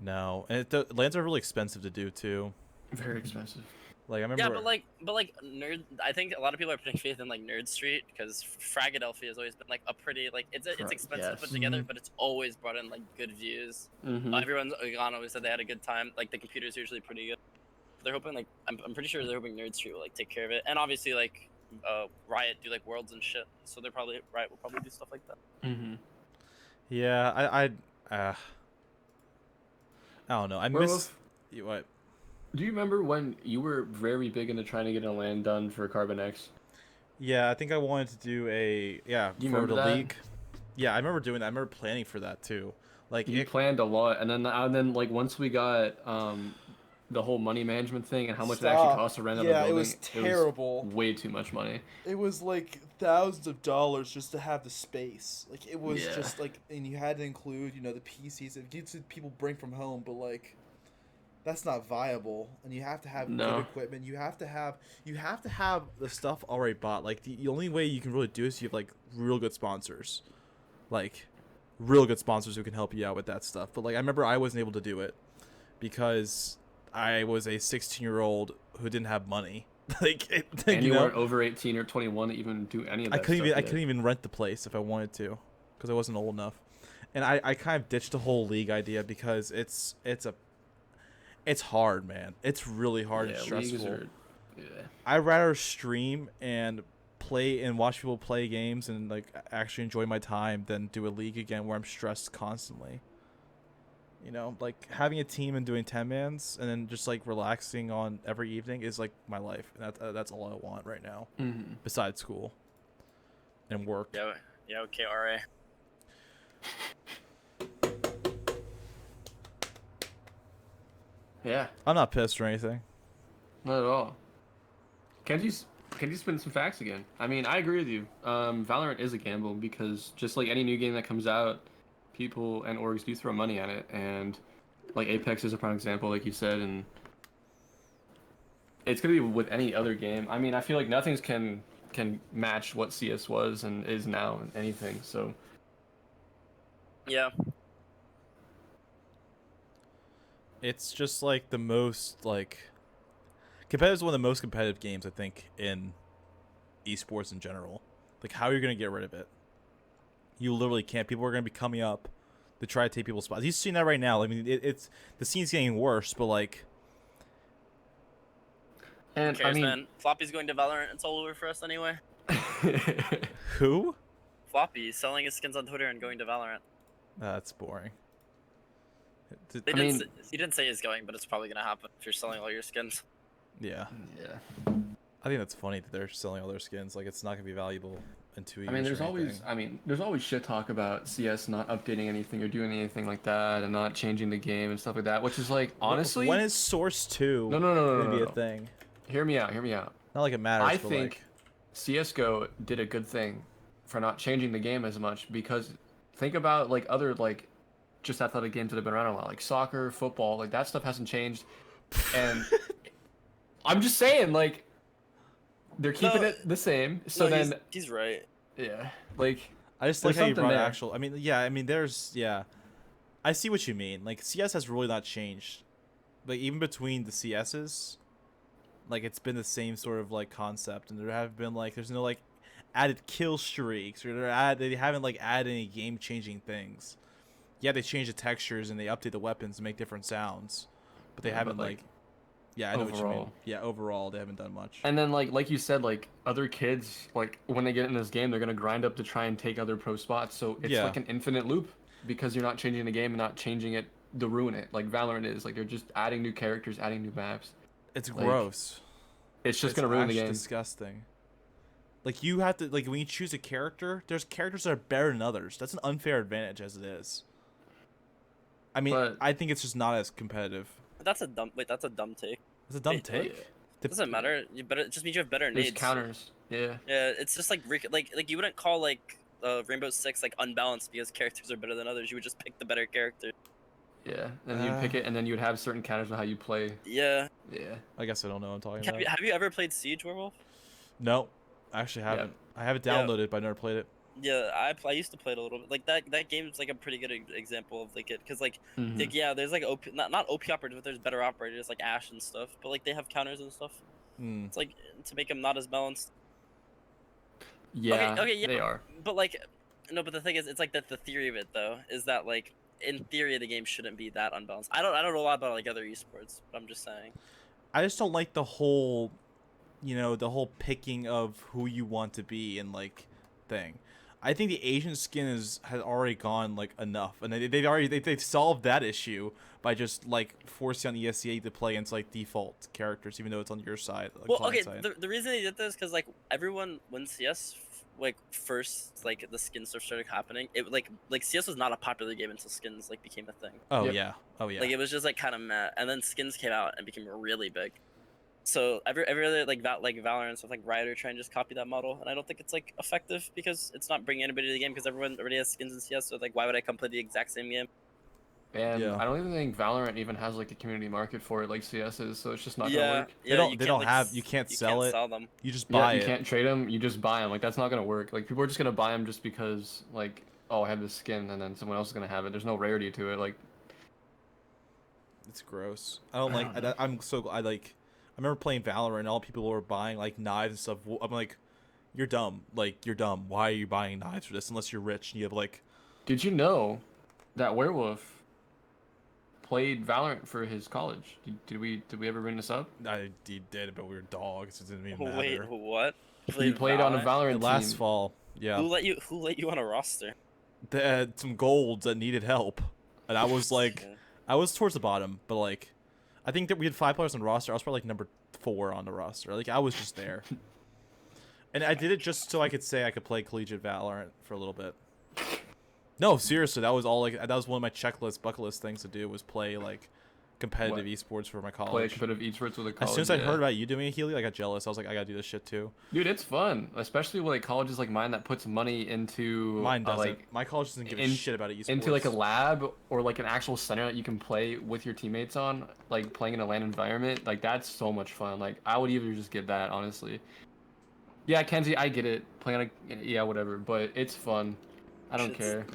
No, and lands are really expensive to do too. Very expensive. Like I remember. Yeah, but like nerd. I think a lot of people are putting faith in like Nerd Street because Fragadelphia has always been like a pretty like it's expensive to put together, but it's always brought in like good views. Mm-hmm. Everyone's always said they had a good time. Like the computer's usually pretty good. They're hoping like I'm pretty sure they're hoping Nerd Street will like take care of it, and obviously like Riot do like worlds and shit, so Riot will probably do stuff like that. Mm-hmm. Yeah, I don't know. I miss. What? Do you remember when you were very big into trying to get a land done for CarbonX? Yeah, I think I wanted to do Do you for remember the that? league. Yeah, I remember doing that. I remember planning for that too. Like You it planned a lot, and then like once we got the whole money management thing and how much it actually Stop. costs to rent out a Yeah, it was building, it was terrible. way too much money. It was like thousands of dollars just to have the space. Like it was Yeah. just like, and you had to include, the PCs that people bring from home, but like that's not viable. And you have to have good No. equipment. You have to have the stuff already bought. Like the only way you can really do is if you have like real good sponsors, like real good sponsors who can help you out with that stuff. But like I remember I wasn't able to do it because I was a 16-year-old who didn't have money. And you you know, weren't over 18 or 21 to even do any of I that couldn't stuff even I yet. couldn't even rent the place if I wanted to because I wasn't old enough. And I kind of ditched the whole league idea because it's hard, man. It's really hard and Yeah, stressful. leagues are. Yeah. I'd rather stream and play and watch people play games and like actually enjoy my time than do a league again where I'm stressed constantly. Like having a team and doing 10-mans and then just like relaxing on every evening is like my life. And that's all I want right now, besides school and work. Yeah, okay, RA. Yeah, I'm not pissed or anything. not at all. Can you spin some facts again? I mean, I agree with you. Valorant is a gamble because just like any new game that comes out, people and orgs do throw money at it, and like Apex is a prime example, like you said, and it's gonna be with any other game. I mean, I feel like nothing's can match what CS was and is now in anything. So Yeah. It's just like the most like competitive is one of the most competitive games I think in esports in general. Like how are you gonna get rid of it? You literally can't. People are gonna be coming up to try to take people's spots. You've seen that right now. I mean, it's the scene's getting worse, but like, and Who cares, I mean, man? Floppy's going to Valorant. It's all over for us anyway. who? Floppy selling his skins on Twitter and going to Valorant. That's boring. They I didn't mean- say, he didn't say he's going, but it's probably gonna happen if you're selling all your skins. Yeah, yeah. I think that's funny that they're selling all their skins. Like, it's not gonna be valuable in 2 years. I mean, or anything. there's always shit talk about CS not updating anything or doing anything like that, and not changing the game and stuff like that. Which is like, honestly, when is Source 2 no, gonna be a no. thing? Hear me out. Not like it matters. I but think like, CS:GO did a good thing for not changing the game as much because think about like other like just athletic games that have been around a while, like soccer, football, like that stuff hasn't changed, and I'm just saying like they're keeping No, it the same. So no, then he's right. yeah, like. I just There's like how you something brought there. actual. I mean, yeah. I mean, I see what you mean. Like CS has really not changed. Like even between the CSs, like it's been the same sort of like concept, and there have been like there's no like added kill streaks or they haven't like added any game changing things. Yeah, they change the textures and they update the weapons to make different sounds, but they Yeah, haven't but, like. Yeah, I know what you mean. overall. Yeah, overall they haven't done much. And then like you said, like other kids, like when they get in this game, they're gonna grind up to try and take other pro spots. So it's Yeah. like an infinite loop because you're not changing the game and not changing it to ruin it. Like Valorant is, like they're just adding new characters, adding new maps. It's like, gross. It's just It's gonna ruin the actually game. disgusting. Like you have to like when you choose a character, there's characters that are better than others. That's an unfair advantage as it is. I mean, But- I think it's just not as competitive. That's a dumb take. It's a dumb Wait, take. It doesn't matter. You better it just means you have better There's nades. counters. Yeah. Yeah, it's just like like you wouldn't call like Rainbow Six like unbalanced because characters are better than others. You would just pick the better character. Yeah. And you'd pick it, and then you'd have certain counters on how you play. Yeah. Yeah. I guess I don't know what I'm talking about. Have you ever played Siege Werewolf? No, I actually haven't. I have it Yeah. downloaded, but I never played it. Yeah, I used to play it a little bit. Like that game is like a pretty good example of like it, cause like Mhm. yeah, there's like not OP operators, but there's better operators like Ash and stuff. But like they have counters and stuff. Hmm. It's like to make them not as balanced. Yeah. okay, yeah. They are. But like, no, but the thing is, it's like that. The theory of it though is that like in theory the game shouldn't be that unbalanced. I don't know a lot about like other esports, but I'm just saying. I just don't like the whole, the whole picking of who you want to be and like thing. I think the Asian skin has already gone like enough, and they've solved that issue by just like forcing on ESEA to play against like default characters, even though it's on your side. Like, Well, client okay, side. the reason they did this because like everyone when CS like first like the skin stuff started happening, it like CS was not a popular game until skins like became a thing. Oh Yep. yeah, oh yeah. Like it was just like kind of meh, and then skins came out and became really big. So every other like Valorant stuff like Riot are trying to just copy that model, and I don't think it's like effective because it's not bringing anybody to the game because everyone already has skins in CS. So like, why would I come play the exact same game? And Yeah. I don't even think Valorant even has like a community market for it like CS is, so it's just not gonna Yeah, work. yeah. don't- you they can't, don't like, have- you can't sell it. Sell them. You just Yeah, buy you it. can't trade them. You just buy them. Like that's not gonna work. Like people are just gonna buy them just because like, oh, I have this skin, and then someone else is gonna have it. There's no rarity to it. Like It's gross. I don't like. don't know. I'm so I like. I remember playing Valorant and all people were buying like knives and stuff. I'm like, you're dumb. Like you're dumb. Why are you buying knives for this unless you're rich and you have like. did you know that Werewolf played Valorant for his college? Did we ever bring this up? He did, but we were dogs. It didn't even matter. Wait, what? He played on a Valorant Last team. fall, yeah. Who let you on a roster? They had some golds that needed help, and I was like, Yeah. I was towards the bottom, but like, I think that we had 5 players on the roster. I was probably like number 4 on the roster. Like I was just there, and I did it just so I could say I could play collegiate Valorant for a little bit. No, seriously, that was all like that was one of my checklist bucket list things to do was play like competitive esports for my Play college. competitive esports with a college. As soon as I yeah. heard about you doing it, Healy, I got jealous. I was like, I gotta do this shit too. Dude, it's fun, especially with like colleges like mine that puts money into Mine doesn't. like My college doesn't give a in- shit about esports. into like a lab or like an actual center that you can play with your teammates on, like playing in a LAN environment. Like that's so much fun. Like I would even just get that, honestly. Yeah, Kenzie, I get it. Playing on a, yeah, whatever, but it's fun. I don't care.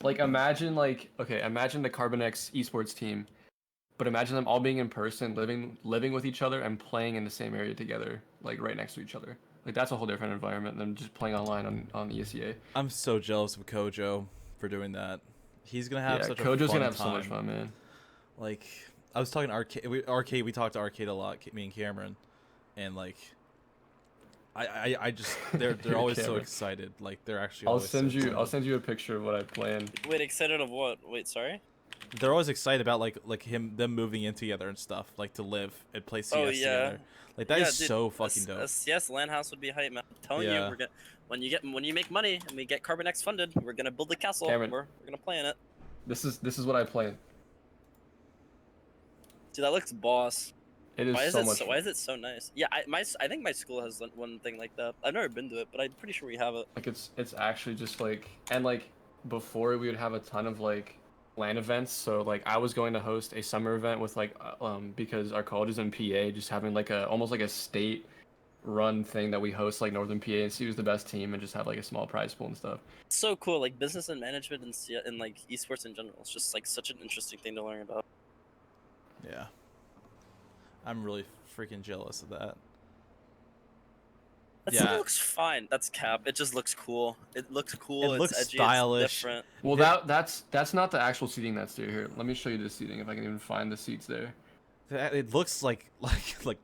Like imagine imagine the CarbonX esports team, but imagine them all being in person, living with each other and playing in the same area together, like right next to each other. Like that's a whole different environment than just playing online on ESEA. I'm so jealous of Kojo for doing that. He's gonna have Yeah, such a Kojo's fun gonna have so much time. fun, man. Like, I was talking to Arcade. We talked to Arcade a lot, me and Cameron, and like, I just they're always so Cameron. excited. Like they're actually. I'll always so send excited. you a picture of what I planned. Wait, excited of what? Wait, sorry. They're always excited about like them moving in together and stuff, like to live and play CS Oh, yeah. together. Like that is dude, so fucking dope. A CS LAN house would be hype, man. I'm telling Yeah. you, we're gonna when you make money and we get CarbonX funded, we're gonna build a castle. Cameron. We're gonna play in it. This is what I planned. Dude, that looks boss. It is so much. Why is it so nice? Yeah, I think my school has one thing like that. I've never been to it, but I'm pretty sure we have it. Like it's actually just like, and like before we would have a ton of like LAN events. So like I was going to host a summer event with like because our college is in PA, just having like a almost like a state run thing that we host like Northern PA and see who's the best team and just have like a small prize pool and stuff. It's so cool, like business and management and like esports in general. It's just like such an interesting thing to learn about. Yeah. I'm really freaking jealous of that. That Yeah. still looks fine. That's cap. It just looks cool. It looks cool. It it's looks edgy, stylish. It's different. Well, that's not the actual seating that's there. Here, let me show you the seating if I can even find the seats there. It looks like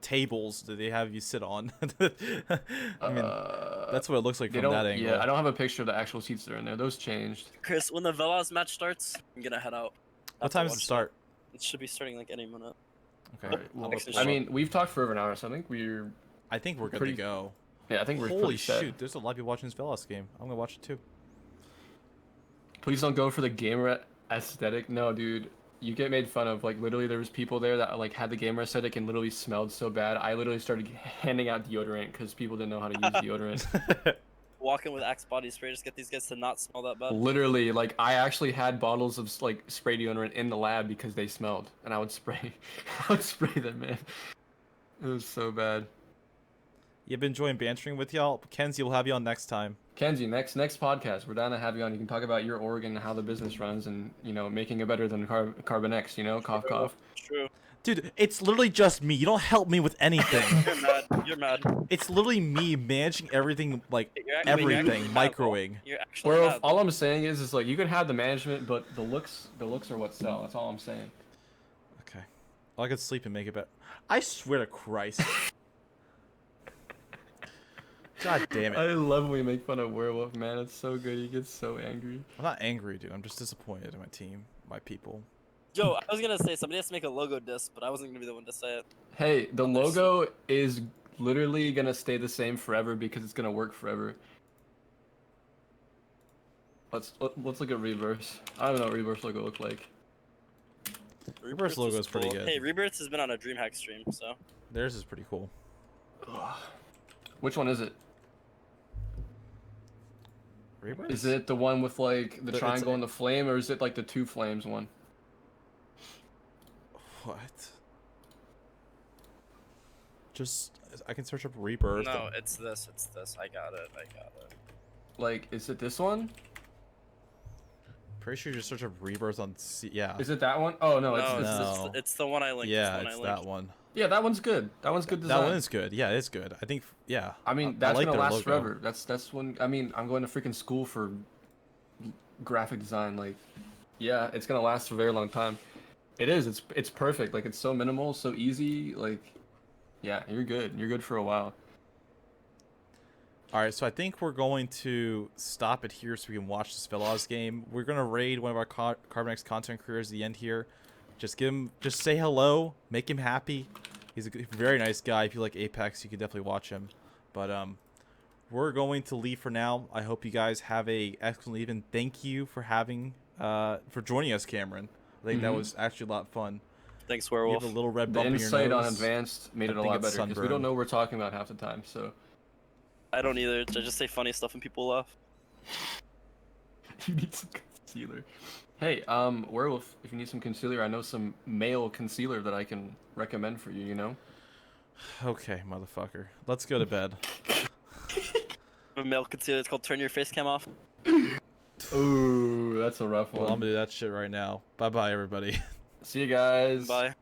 tables that they have you sit on. I mean, that's what it looks like They from don't. that angle. Yeah, I don't have a picture of the actual seats that are in there. Those changed. Chris, when the Velas match starts, I'm gonna head out. What time does it start? It should be starting like any minute. Okay. Alright, well, Next I mean, we've talked for over an hour, so I think we're. I think we're good pretty- to go. Yeah, I think we're Holy pretty set. shoot! There's a lot of people watching this Velas game. I'm gonna watch it too. Please don't go for the gamer aesthetic. No, dude, you get made fun of. Like literally, there was people there that like had the gamer aesthetic and literally smelled so bad. I literally started handing out deodorant because people didn't know how to use deodorant. Walk in with Axe body spray, just get these guys to not smell that bad. Literally, like I actually had bottles of like spray deodorant in the lab because they smelled, and I would spray, I would spray them, man. It was so bad. You've been enjoying bantering with y'all. Kenzie, we'll have you on next time. Kenzie, next podcast, we're down to have you on. You can talk about your org and how the business runs, and making it better than CarbonX. Cough, cough. True. Dude, it's literally just me. You don't help me with anything. You're mad. You're mad. It's literally me managing everything, like You're everything, actually mad, microwing. You're actually Well, mad. all I'm saying is like you can have the management, but the looks are what sell. That's all I'm saying. Okay. Well, I could sleep and make it better. I swear to Christ. God damn I it. love when we make fun of Werewolf, man. It's so good. He gets so angry. I'm not angry, dude. I'm just disappointed in my team, my people. Yo, I was gonna say somebody has to make a logo disc, but I wasn't gonna be the one to say it. Hey, the Oh, there's- logo is literally gonna stay the same forever because it's gonna work forever. Let's look at Reverse. I don't know what Reverse logo look like. Rebirth's logo is pretty good. Hey, Rebirth has been on a DreamHack stream, so. Theirs is pretty cool. Which one is it? Rebirth? Is it the one with like the It's- triangle and the flame, or is it like the two flames one? What? Just I can search up Rebirth. No, it's this. It's this. I got it. Like, is it this one? Pretty sure you just search up Rebirth on yeah. Is it that one? Oh no, it's No, this. No. it's the one I linked. Yeah, it's, it's the one I linked. that one. Yeah, that one's good. That one's good design. That one is good. Yeah, it's good. I think yeah. I mean, I that's like gonna their last logo. forever. That's when. I mean, I'm going to freaking school for graphic design. Like, yeah, it's gonna last for a very long time. It is. It's perfect. Like, it's so minimal, so easy. Like, yeah, you're good. You're good for a while. All right, so I think we're going to stop it here so we can watch this Veloz game. We're gonna raid one of our CarbonX content creators at the end here. Just say hello, make him happy. He's a very nice guy. If you like Apex, you can definitely watch him. But we're going to leave for now. I hope you guys have a excellent evening. Thank you for joining us, Cameron. I think that was actually a lot of fun. Thanks, You Werewolf. have a little red The bump in your insight on nose. advanced made I it a think lot it's better because we sunburn. don't know what we're talking about half the time. So I don't either. I just say funny stuff and people laugh. you need some concealer. Hey, Werewolf, if you need some concealer, I know some male concealer that I can recommend for you. You know. Okay, motherfucker. Let's go to bed. A male concealer. It's called Turn Your Face Cam Off. Ooh, that's a rough Well, one. I'm gonna do that shit right now. Bye bye, everybody. See you guys. Bye.